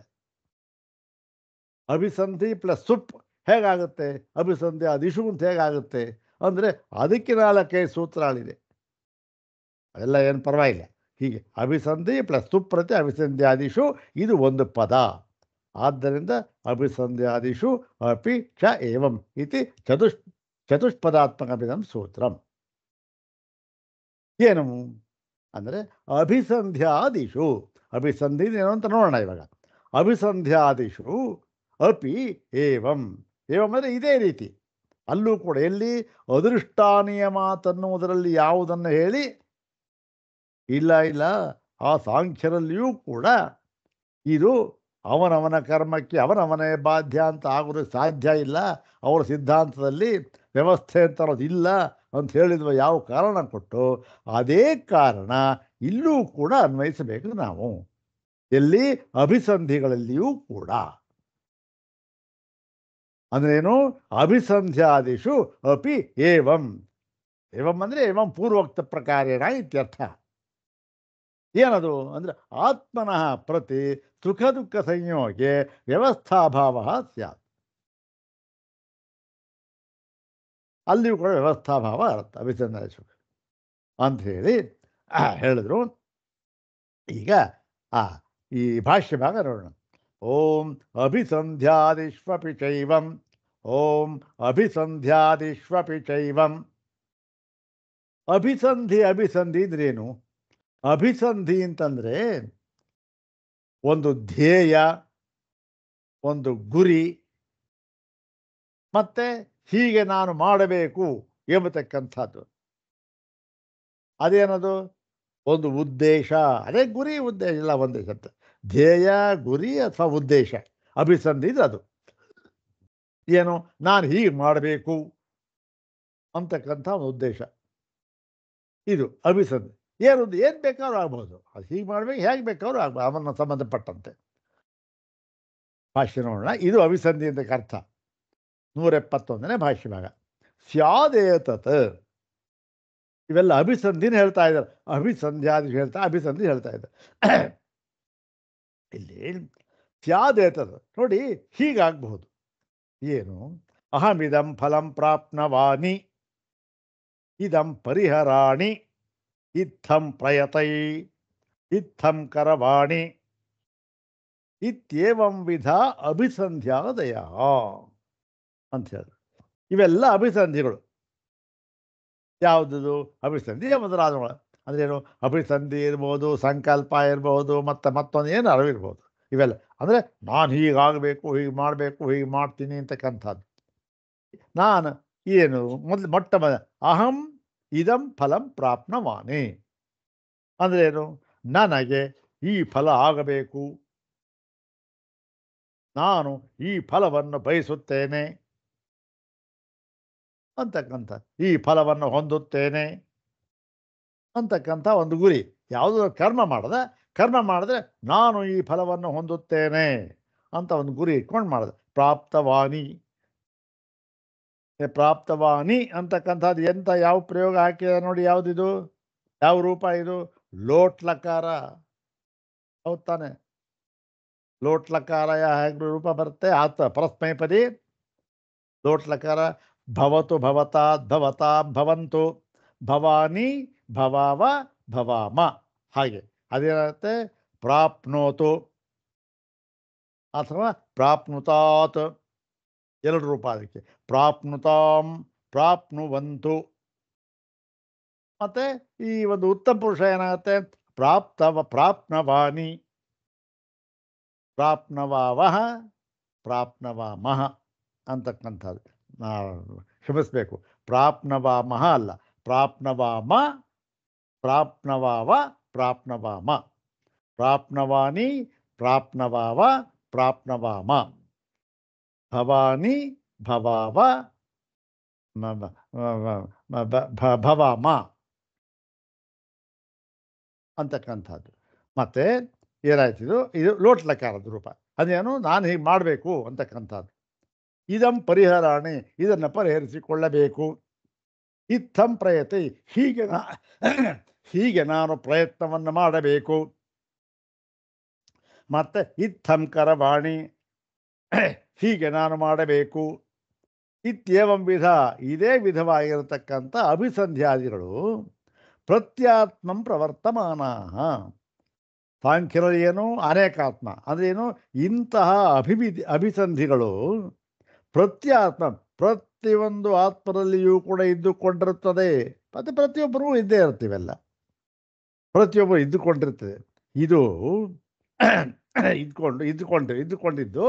ಅಭಿಸಂಧಿ ಪ್ಲಸ್ ಸುಪ್ ಹೇಗಾಗುತ್ತೆ? ಅಭಿಸಂಧ್ಯಾದಿಷು ಅಂತ ಹೇಗಾಗುತ್ತೆ ಅಂದರೆ ಅದಕ್ಕೆ 4 ಸೂತ್ರಗಳಿದೆ. ಅದೆಲ್ಲ ಏನು ಪರವಾಗಿಲ್ಲ. ಹೀಗೆ ಅಭಿಸಂಧಿ ಪ್ಲಸ್ ಸುಪ್ರತಿ ಅಭಿಸಂಧ್ಯಾದಿಷು ಇದು ಒಂದು ಪದ. ಆದ್ದರಿಂದ ಅಭಿಸಂಧ್ಯಾದಿಷು ಅಪಿ ಚ ಏವಂ ಇತಿ ಚತುಷ್ಪದಾತ್ಮಕಮಿದಂ ಸೂತ್ರಂ. ಏನು ಅಂದರೆ ಅಭಿಸಂಧ್ಯಾದಿಷು, ಅಭಿಸಂಧಿ ಏನು ಅಂತ ನೋಡೋಣ ಇವಾಗ. ಅಭಿಸಂಧ್ಯಾದಿಷು ಅಪಿ ಏವಂ. ಏವಂ ಅಂದರೆ ಇದೇ ರೀತಿ ಅಲ್ಲೂ ಕೂಡ. ಎಲ್ಲಿ? ಅದೃಷ್ಟಾನಿಯ ಮಾತನ್ನುವುದರಲ್ಲಿ ಯಾವುದನ್ನು ಹೇಳಿ ಇಲ್ಲ ಆ ಸಾಂಖ್ಯರಲ್ಲಿಯೂ ಕೂಡ ಇದು ಅವನವನ ಕರ್ಮಕ್ಕೆ ಅವನವನೇ ಬಾಧ್ಯ ಅಂತ ಆಗೋದಕ್ಕೆ ಸಾಧ್ಯ ಇಲ್ಲ. ಅವರ ಸಿದ್ಧಾಂತದಲ್ಲಿ ವ್ಯವಸ್ಥೆ ಅಂತ ಅನ್ನೋದಿಲ್ಲ ಅಂತ ಹೇಳಿದ್ವ ಯಾವ ಕಾರಣ ಕೊಟ್ಟು ಅದೇ ಕಾರಣ ಇಲ್ಲೂ ಕೂಡ ಅನ್ವಯಿಸಬೇಕು ನಾವು. ಎಲ್ಲಿ? ಅಭಿಸಂಧಿಗಳಲ್ಲಿಯೂ ಕೂಡ. ಅಂದ್ರೇನು? ಅಭಿಸಂಧ್ಯಾದಿಷು ಅಪಿ ಏವಂ. ಏವಂ ಅಂದರೆ ಏವಂ ಪೂರ್ವೋಕ್ತ ಪ್ರಕಾರೇಣ ಇತ್ಯರ್ಥ. ಏನದು ಅಂದರೆ ಆತ್ಮನಃ ಪ್ರತಿ ಸುಖ ದುಃಖ ಸಂಯೋಗೆ ವ್ಯವಸ್ಥಾಭಾವ ಸ್ಯಾತ್. ಅಲ್ಲಿಯೂ ಕೂಡ ವ್ಯವಸ್ಥಾಭಾವ ಇರುತ್ತೆ ಅಭಿಸಂಧ್ಯಾದಿಷು ಅಂಥೇಳಿ ಹೇಳಿದ್ರು. ಈಗ ಈ ಭಾಷ್ಯ ಭಾಗ ನೋಡೋಣ. ಓಂ ಅಭಿಸಂಧ್ಯಾದಿಷ್ವಪಿ ಚೈವಂ. ಓಂ ಅಭಿಸಂಧ್ಯಾದಿಷ್ವಪಿ ಚೈವಂ. ಅಭಿಸಂಧಿ ಅಂದ್ರೇನು? ಅಭಿಸಂಧಿ ಅಂತಂದರೆ ಒಂದು ಧ್ಯೇಯ, ಒಂದು ಗುರಿ, ಮತ್ತೆ ಹೀಗೆ ನಾನು ಮಾಡಬೇಕು ಎಂಬತಕ್ಕಂಥದ್ದು. ಅದೇನದು? ಒಂದು ಉದ್ದೇಶ. ಅದೇ ಗುರಿ ಉದ್ದೇಶ ಇಲ್ಲ ಒಂದೇ ಶಬ್ದ. ಧ್ಯೇಯ, ಗುರಿ ಅಥವಾ ಉದ್ದೇಶ. ಅಭಿಸಂಧಿ ಅದು ಏನು? ನಾನು ಹೀಗೆ ಮಾಡಬೇಕು ಅಂತಕ್ಕಂಥ ಒಂದು ಉದ್ದೇಶ. ಇದು ಅಭಿಸಂಧಿ. ಏನು ಬೇಕಾದ್ರೂ ಆಗ್ಬೋದು. ಅದು ಹೀಗೆ ಮಾಡಬೇಕು, ಹೇಗೆ ಬೇಕಾದ್ರೂ ಆಗ್ಬೋದು, ಅವನ್ನ ಸಂಬಂಧಪಟ್ಟಂತೆ. ಭಾಷ್ಯ ನೋಡೋಣ. ಇದು ಅಭಿಸಂಧಿ ಅಂತಕ್ಕೆ ಅರ್ಥ. 171ನೇ ಭಾಷ್ಯ ಭಾಗ. ಸ್ಯಾದೇತತ್. ಇವೆಲ್ಲ ಅಭಿಸಂಧಿನ ಹೇಳ್ತಾ ಇದ್ದಾರೆ. ಅಭಿಸಂಧ್ಯಾದಿ ಅಭಿಸಂಧಿ ಹೇಳ್ತಾ ಇದ್ದಾರೆ. ಇಲ್ಲಿ ಸ್ಯಾದೇತತ್ ನೋಡಿ, ಹೀಗಾಗಬಹುದು. ಏನು? ಅಹಮಿದಂ ಫಲಂ ಪ್ರಾಪ್ನವಾನಿ ಇದಂ ಪರಿಹರಾಣಿ ಇತ್ತಂ ಪ್ರಯತೈ ಇತ್ತಂ ಕರವಾಣಿ ಇತ್ಯೇವಂ ವಿಧ ಅಭಿಸಂಧ್ಯಾದಯ ಅಂತ ಹೇಳಿದ್ರು. ಇವೆಲ್ಲ ಅಭಿಸಂಧಿಗಳು. ಯಾವುದದು ಅಭಿಸಂಧಿ ಮೊದಲಾದವುಗಳು. ಅಂದ್ರೇನು ಅಭಿಸಂಧಿ ಇರ್ಬೋದು, ಸಂಕಲ್ಪ ಇರ್ಬೋದು, ಮತ್ತು ಮತ್ತೊಂದು ಏನಾರು ಇರ್ಬೋದು. ಇವೆಲ್ಲ ಅಂದರೆ ನಾನು ಹೀಗಾಗಬೇಕು, ಹೀಗೆ ಮಾಡಬೇಕು, ಹೀಗೆ ಮಾಡ್ತೀನಿ ಅಂತಕ್ಕಂಥದ್ದು. ನಾನು ಏನು ಮೊಟ್ಟ ಅಹಂ ಇದಂ ಫಲಂ ಪ್ರಾಪ್ನವಾನಿ ಅಂದ್ರೇನು, ನನಗೆ ಈ ಫಲ ಆಗಬೇಕು, ನಾನು ಈ ಫಲವನ್ನು ಬಯಸುತ್ತೇನೆ ಅಂತಕ್ಕಂಥ, ಈ ಫಲವನ್ನು ಹೊಂದುತ್ತೇನೆ ಅಂತಕ್ಕಂಥ ಒಂದು ಗುರಿ. ಯಾವುದೋ ಕರ್ಮ ಮಾಡಿದ್ರೆ ನಾನು ಈ ಫಲವನ್ನು ಹೊಂದುತ್ತೇನೆ ಅಂತ ಒಂದು ಗುರಿ ಇಟ್ಕೊಂಡು ಮಾಡಿದೆ. ಪ್ರಾಪ್ತವಾನಿ ಅಂತಕ್ಕಂಥದ್ದು ಎಂಥ ಯಾವ ಪ್ರಯೋಗ ಹಾಕಿದೆ ನೋಡಿ, ಯಾವುದಿದು, ಯಾವ ರೂಪ ಇದು? ಲೋಟ್ಲಕಾರ. ಹೌದು ತಾನೆ? ಲೋಟ್ಲಕಾರ ಹೇಗೆ ರೂಪ ಬರುತ್ತೆ? ಆತ ಪರಸ್ಮೈಪದಿ ಲೋಟ್ಲಕಾರ. ಭವತು ಭವತಾತ್ ಭವತಾಂ ಭವಂತು, ಭವಾನಿ ಭವಾವ ಭವಾಮ. ಹಾಗೆ ಅದೇನಾಗುತ್ತೆ? ಪ್ರಾಪ್ನೋತು ಅಥವಾ ಪ್ರಾಪ್ನುತಾತ್, ಎರಡು ರೂಪ ಅದಕ್ಕೆ. ಪ್ರಾಪ್ನುತಾಂ, ಪ್ರಾಪ್ನುವಂತು. ಮತ್ತು ಈ ಒಂದು ಉತ್ತಮ ಪುರುಷ ಏನಾಗುತ್ತೆ? ಪ್ರಾಪ್ನವಾನಿ, ಪ್ರಾಪ್ನವಾವಹ, ಪ್ರಾಪ್ನವಾಮಹ ಅಂತಕ್ಕಂಥದ್ದು. ಕ್ಷಮಿಸಬೇಕು, ಪ್ರಾಪ್ನವಾಮಹ ಅಲ್ಲ, ಪ್ರಾಪ್ನವಾಮ, ಪ್ರಾಪ್ನವಾವ, ಪ್ರಾಪ್ನವಾಮ. ಪ್ರಾಪ್ನವಾನಿ, ಪ್ರಾಪ್ನವಾವ, ಪ್ರಾಪ್ನವಾಮ. ಭವಾನಿ ಭವಾವ ಭವಾಮ ಅಂತಕ್ಕಂಥದ್ದು. ಮತ್ತು ಏನಾಯ್ತಿದು? ಇದು ಲೋಟ್ಲಕಾರದ ರೂಪ. ಅದೇನು, ನಾನು ಹೀಗೆ ಮಾಡಬೇಕು ಅಂತಕ್ಕಂಥದ್ದು. ಇದಂ ಪರಿಹರಾಣಿ, ಇದನ್ನು ಪರಿಹರಿಸಿಕೊಳ್ಳಬೇಕು. ಇತ್ತಂ ಪ್ರಯತೆ, ಹೀಗೆ ನಾನು ಪ್ರಯತ್ನವನ್ನು ಮಾಡಬೇಕು. ಮತ್ತು ಇತ್ತಂ ಕರವಾಣಿ, ಹೀಗೆ ನಾನು ಮಾಡಬೇಕು. ಇತ್ಯೇವಂ ವಿಧ, ಇದೇ ವಿಧವಾಗಿರತಕ್ಕಂಥ ಅಭಿಸಂಧ್ಯಾದಿಗಳು ಪ್ರತ್ಯಾತ್ಮಂ ಪ್ರವರ್ತಮಾನ. ಸಾಂಖ್ಯರಲ್ಲಿ ಏನು? ಅನೇಕಾತ್ಮ ಅಂದ್ರೇನು? ಇಂತಹ ಅಭಿಸಂಧಿಗಳು ಪ್ರತ್ಯಾತ್ಮ, ಪ್ರತಿಯೊಂದು ಆತ್ಮರಲ್ಲಿಯೂ ಕೂಡ ಇದ್ದುಕೊಂಡಿರುತ್ತದೆ. ಮತ್ತು ಪ್ರತಿಯೊಬ್ಬರಿಗೂ ಇದ್ದೇ ಇರ್ತೀವೆಲ್ಲ, ಪ್ರತಿಯೊಬ್ಬರು ಇದ್ದುಕೊಂಡಿರ್ತದೆ. ಇದು ಇದ್ದುಕೊಂಡಿದ್ದು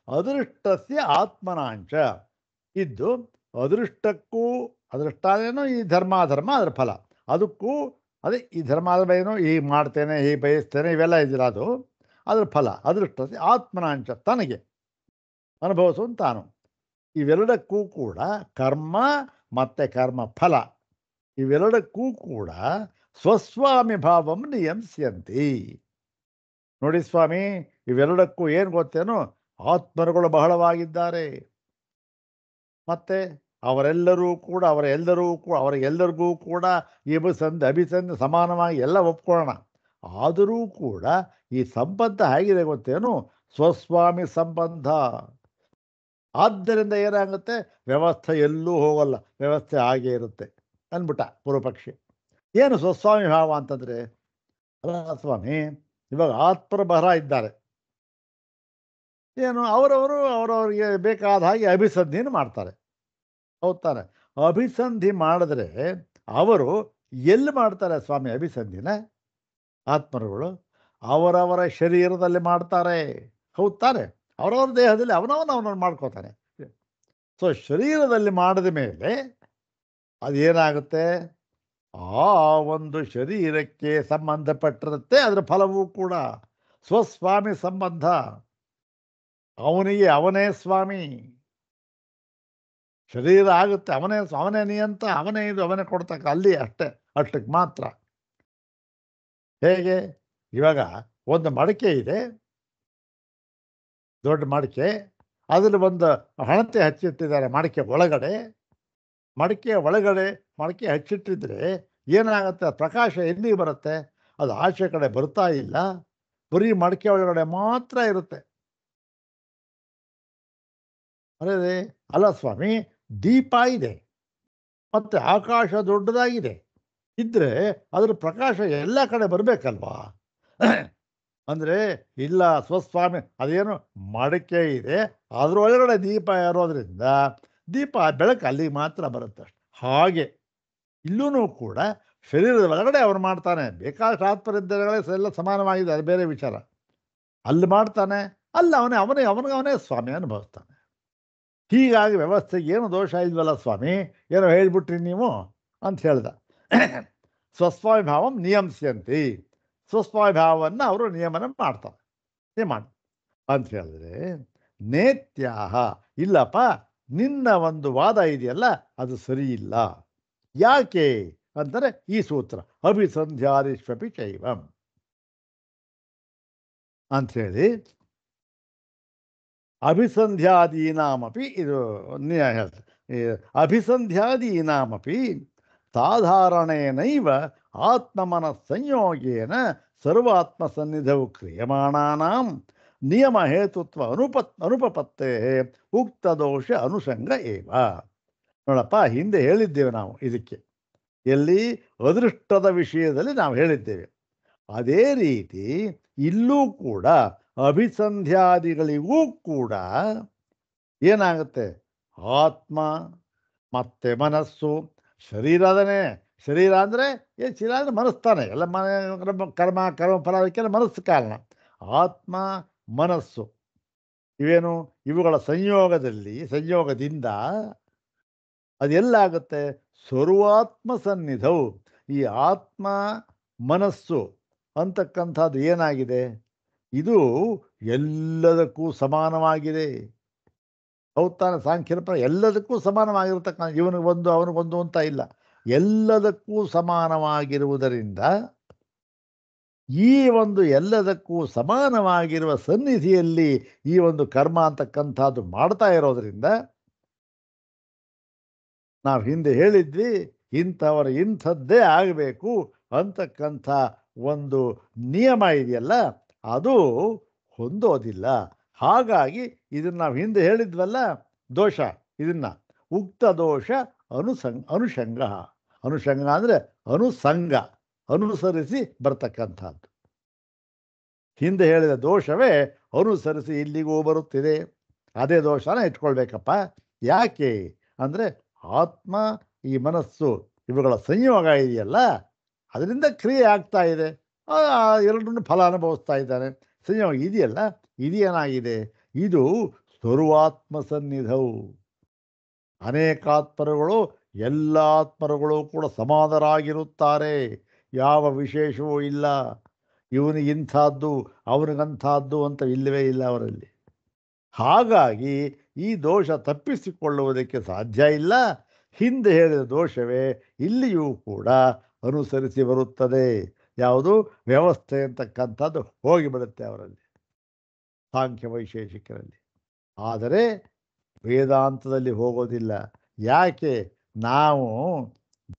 ಅದೃಷ್ಟಸ್ಯ ಆತ್ಮನಾಂಶ ಇದ್ದು, ಅದೃಷ್ಟಕ್ಕೂ, ಅದೃಷ್ಟೇನೋ ಈ ಧರ್ಮಾಧರ್ಮ ಅದರ ಫಲ, ಅದಕ್ಕೂ ಅದೇ ಈ ಧರ್ಮಾಧರ್ಮ ಏನೋ ಹೀಗೆ ಮಾಡ್ತೇನೆ, ಹೀಗೆ ಬಯಸ್ತೇನೆ, ಇವೆಲ್ಲ ಇದಿಲ್ಲ, ಅದು ಅದರ ಫಲ. ಅದೃಷ್ಟಸ್ಯ ಆತ್ಮನಾಂಶ, ತನಗೆ ಅನುಭವಿಸುವಂತ ತಾನು. ಇವೆರಡಕ್ಕೂ ಕೂಡ ಕರ್ಮ ಮತ್ತು ಕರ್ಮ ಫಲ, ಇವೆರಡಕ್ಕೂ ಕೂಡ ಸ್ವಸ್ವಾಮಿ ಭಾವಂ ನಿಯಮಿಸ್ಯಂತಿ. ನೋಡಿ ಸ್ವಾಮಿ, ಇವೆರಡಕ್ಕೂ ಏನು ಗೊತ್ತೇನು? ಆತ್ಮರುಗಳು ಬಹಳವಾಗಿದ್ದಾರೆ. ಮತ್ತು ಅವರೆಲ್ಲರಿಗೂ ಕೂಡ ಈ ಅಭಿಸಂಧಿ ಸಮಾನವಾಗಿ ಎಲ್ಲ ಒಪ್ಕೊಳ್ಳೋಣ. ಆದರೂ ಕೂಡ ಈ ಸಂಬಂಧ ಹೇಗಿದೆ ಗೊತ್ತೇನು? ಸ್ವಸ್ವಾಮಿ ಸಂಬಂಧ. ಆದ್ದರಿಂದ ಏನಾಗುತ್ತೆ? ವ್ಯವಸ್ಥೆ ಎಲ್ಲೂ ಹೋಗಲ್ಲ, ವ್ಯವಸ್ಥೆ ಹಾಗೇ ಇರುತ್ತೆ ಅಂದ್ಬಿಟ್ಟ ಪೂರ್ವಪಕ್ಷಿ. ಏನು ಸ್ವಸ್ವಾಮಿ ಭಾವ ಅಂತಂದರೆ? ಅಲ್ಲ ಸ್ವಾಮಿ, ಇವಾಗ ಆತ್ಮರ ಬಹಳ ಇದ್ದಾರೆ, ಏನು ಅವರವರಿಗೆ ಬೇಕಾದ ಹಾಗೆ ಅಭಿಸಂಧಿಯನ್ನು ಮಾಡ್ತಾರೆ. ಹೌದು ತಾನೆ? ಅಭಿಸಂಧಿ ಮಾಡಿದ್ರೆ ಅವರು ಎಲ್ಲಿ ಮಾಡ್ತಾರೆ ಸ್ವಾಮಿ ಅಭಿಸಂಧಿನ? ಆತ್ಮರುಗಳು ಅವರವರ ಶರೀರದಲ್ಲಿ ಮಾಡ್ತಾರೆ. ಹೌದು ತಾನೆ? ಅವರವ್ರ ದೇಹದಲ್ಲಿ ಅವನವನು ಮಾಡ್ಕೋತಾನೆ. ಸೊ ಶರೀರದಲ್ಲಿ ಮಾಡಿದ ಮೇಲೆ ಅದೇನಾಗುತ್ತೆ? ಆ ಒಂದು ಶರೀರಕ್ಕೆ ಸಂಬಂಧಪಟ್ಟಿರುತ್ತೆ ಅದರ ಫಲವೂ ಕೂಡ. ಸ್ವಸ್ವಾಮಿ ಸಂಬಂಧ, ಅವನಿಗೆ ಅವನೇ ಸ್ವಾಮಿ. ಶರೀರ ಆಗುತ್ತೆ, ಅವನೇ ನಿಯಂತ, ಅವನೇ ಇದು, ಅವನೇ ಕೊಡ್ತಕ್ಕ, ಅಲ್ಲಿ ಅಷ್ಟಕ್ಕೆ ಮಾತ್ರ. ಹೇಗೆ? ಇವಾಗ ಒಂದು ಮಡಿಕೆ ಇದೆ, ದೊಡ್ಡ ಮಡಿಕೆ, ಅದರಲ್ಲಿ ಒಂದು ಹಣತೆ ಹಚ್ಚಿಟ್ಟಿದ್ದಾರೆ ಮಡಿಕೆ ಒಳಗಡೆ. ಮಡಿಕೆ ಹಚ್ಚಿಟ್ಟಿದ್ರೆ ಏನಾಗುತ್ತೆ? ಪ್ರಕಾಶ ಎಲ್ಲಿಗೆ ಬರುತ್ತೆ? ಅದು ಆಚೆ ಕಡೆ ಬರ್ತಾ ಇಲ್ಲ, ಬರೀ ಮಡಿಕೆ ಒಳಗಡೆ ಮಾತ್ರ ಇರುತ್ತೆ. ಅದೇ ಅಲ್ಲ ಸ್ವಾಮಿ, ದೀಪ ಇದೆ ಮತ್ತು ಆಕಾಶ ದೊಡ್ಡದಾಗಿದೆ ಇದ್ದರೆ ಅದರ ಪ್ರಕಾಶ ಎಲ್ಲ ಕಡೆ ಬರಬೇಕಲ್ವಾ? ಅಂದರೆ ಇಲ್ಲ ಸ್ವಸ್ವಾಮಿ, ಅದೇನು ಮಡಿಕೆ ಇದೆ, ಅದರೊಳಗಡೆ ದೀಪ ಇರೋದ್ರಿಂದ ದೀಪ ಬೆಳಕು ಅಲ್ಲಿಗೆ ಮಾತ್ರ ಬರುತ್ತೆ ಅಷ್ಟೆ. ಹಾಗೆ ಇಲ್ಲೂ ಕೂಡ ಶರೀರದ ಒಳಗಡೆ ಅವನು ಮಾಡ್ತಾನೆ. ಬೇಕಾದಷ್ಟು ಆತ್ಮರಿದ್ದರೆ ಎಲ್ಲ ಸಮಾನವಾಗಿದೆ, ಅದು ಬೇರೆ ವಿಚಾರ. ಅಲ್ಲಿ ಮಾಡ್ತಾನೆ, ಅಲ್ಲಿ ಅವನೇ ಸ್ವಾಮಿ ಅನುಭವಿಸ್ತಾನೆ. ಹೀಗಾಗಿ ವ್ಯವಸ್ಥೆಗೆ ಏನು ದೋಷ ಇಲ್ವಲ್ಲ ಸ್ವಾಮಿ, ಏನೋ ಹೇಳ್ಬಿಟ್ರಿ ನೀವು ಅಂತ ಹೇಳ್ದ. ಸ್ವಸ್ವಾಭಿಭಾವಂ ನಿಯಮಿಸ್ಯಂತಿ, ಸ್ವಸ್ವಾಭಿಭಾವವನ್ನು ಅವರು ನಿಯಮನ ಮಾಡ್ತಾರೆ. ನಿಯಮ ಅಂತ ಹೇಳಿದ್ರೆ ನೇತ್ಯಾಹ, ಇಲ್ಲಪ್ಪ ನಿನ್ನ ಒಂದು ವಾದ ಇದೆಯಲ್ಲ ಅದು ಸರಿ ಇಲ್ಲ. ಯಾಕೆ ಅಂದರೆ ಈ ಸೂತ್ರ ಅಭಿಸಂಧ್ಯಾದಿಷ್ವಪಿ ಚೈವಂ ಅಂಥೇಳಿ ಅಭಿಸಂಧ್ಯಾದೀನಾಮಪಿ ಇದು ಹೇಳ್ತಾರೆ. ಅಭಿಸಂಧ್ಯಾದೀನಾಮಪಿ ಸಾಧಾರಣೇನೈವ ಆತ್ಮಮನ ಸಂಯೋಗೇನ ಸರ್ವಾತ್ಮಸನ್ನಿಧೌ ಕ್ರಿಯಮಾಣಾನಾಂ ನಿಯಮ ಹೇತುತ್ವ ಅನುಪಪತ್ತೇ ಉಕ್ತದೋಷ ಅನುಷಂಗ ಏವ. ನೋಡಪ್ಪ, ಹಿಂದೆ ಹೇಳಿದ್ದೇವೆ ನಾವು ಇದಕ್ಕೆ, ಎಲ್ಲಿ ಅದೃಷ್ಟದ ವಿಷಯದಲ್ಲಿ ನಾವು ಹೇಳಿದ್ದೇವೆ. ಅದೇ ರೀತಿ ಇಲ್ಲೂ ಕೂಡ ಅಭಿಸಂಧ್ಯಾದಿಗಳಿಗೂ ಕೂಡ ಏನಾಗುತ್ತೆ, ಆತ್ಮ ಮತ್ತು ಮನಸ್ಸು, ಶರೀರ ಅಂದರೆ ಶಿರ ಅಂದರೆ ಮನಸ್ತಾನೆ, ಎಲ್ಲ ಕರ್ಮ ಫಲ ಅದಕ್ಕೆಲ್ಲ ಮನಸ್ಸು ಕಾರಣ. ಆತ್ಮ ಮನಸ್ಸು ಇವೇನು, ಇವುಗಳ ಸಂಯೋಗದಿಂದ ಅದೆಲ್ಲಾಗುತ್ತೆ, ಸರ್ವಾತ್ಮ ಸನ್ನಿಧೌ. ಈ ಆತ್ಮ ಮನಸ್ಸು ಅಂತಕ್ಕಂಥದ್ದು ಏನಾಗಿದೆ, ಇದು ಎಲ್ಲದಕ್ಕೂ ಸಮಾನವಾಗಿದೆ. ಹೌದು ತಾನೆ? ಸಾಂಖ್ಯರ ಪ್ರಕಾರ ಎಲ್ಲದಕ್ಕೂ ಸಮಾನವಾಗಿರ್ತಕ್ಕಂಥ, ಇವನಿಗೊಂದು ಅವನಿಗೊಂದು ಅಂತ ಇಲ್ಲ, ಎಲ್ಲದಕ್ಕೂ ಸಮಾನವಾಗಿರುವುದರಿಂದ ಈ ಒಂದು ಎಲ್ಲದಕ್ಕೂ ಸಮಾನವಾಗಿರುವ ಸನ್ನಿಧಿಯಲ್ಲಿ ಈ ಒಂದು ಕರ್ಮ ಅಂತಕ್ಕಂಥದ್ದು ಮಾಡ್ತಾ ಇರೋದ್ರಿಂದ ನಾವು ಹಿಂದೆ ಹೇಳಿದ್ವಿ, ಇಂಥವರ ಇಂಥದ್ದೇ ಆಗಬೇಕು ಅಂತಕ್ಕಂಥ ಒಂದು ನಿಯಮ ಇದೆಯಲ್ಲ ಅದು ಹೊಂದೋದಿಲ್ಲ. ಹಾಗಾಗಿ ಇದನ್ನು ನಾವು ಹಿಂದೆ ಹೇಳಿದ್ವಲ್ಲ, ದೋಷ, ಇದನ್ನು ಉಕ್ತ ದೋಷ ಅನುಷಂಗ ಅಂದರೆ ಅನುಸಂಗ, ಅನುಸರಿಸಿ ಬರ್ತಕ್ಕಂಥದ್ದು. ಹಿಂದೆ ಹೇಳಿದ ದೋಷವೇ ಅನುಸರಿಸಿ ಇಲ್ಲಿಗೂ ಬರುತ್ತಿದೆ. ಅದೇ ದೋಷನ ಇಟ್ಕೊಳ್ಬೇಕಪ್ಪ. ಯಾಕೆ ಅಂದರೆ ಆತ್ಮ ಈ ಮನಸ್ಸು ಇವುಗಳ ಸಂಯೋಗ ಇದೆಯಲ್ಲ, ಅದರಿಂದ ಕ್ರಿಯೆ ಆಗ್ತಾ ಇದೆ, ಎರಡನ್ನೂ ಫಲ ಅನುಭವಿಸ್ತಾ ಇದ್ದಾನೆ. ಸಂಯೋಗ ಇದೆಯಲ್ಲ, ಇದೇನಾಗಿದೆ, ಇದು ಸರ್ವಾತ್ಮ ಸನ್ನಿಧವು. ಅನೇಕಾತ್ಮರುಗಳು, ಎಲ್ಲ ಆತ್ಮರುಗಳು ಕೂಡ ಸಮಾನರಾಗಿರುತ್ತಾರೆ, ಯಾವ ವಿಶೇಷವೂ ಇಲ್ಲ. ಇವನಿಗಿಂಥದ್ದು ಅವನಿಗಂಥದ್ದು ಅಂತ ಇಲ್ಲವೇ ಇಲ್ಲ ಅವರಲ್ಲಿ. ಹಾಗಾಗಿ ಈ ದೋಷ ತಪ್ಪಿಸಿಕೊಳ್ಳುವುದಕ್ಕೆ ಸಾಧ್ಯ ಇಲ್ಲ. ಹಿಂದೆ ಹೇಳಿದ ದೋಷವೇ ಇಲ್ಲಿಯೂ ಕೂಡ ಅನುಸರಿಸಿ ಬರುತ್ತದೆ. ಯಾವುದು, ವ್ಯವಸ್ಥೆ ಅಂತಕ್ಕಂಥದ್ದು ಹೋಗಿಬಿಡುತ್ತೆ ಅವರಲ್ಲಿ, ಸಾಂಖ್ಯ ವೈಶೇಷಿಕರಲ್ಲಿ. ಆದರೆ ವೇದಾಂತದಲ್ಲಿ ಹೋಗೋದಿಲ್ಲ. ಯಾಕೆ, ನಾವು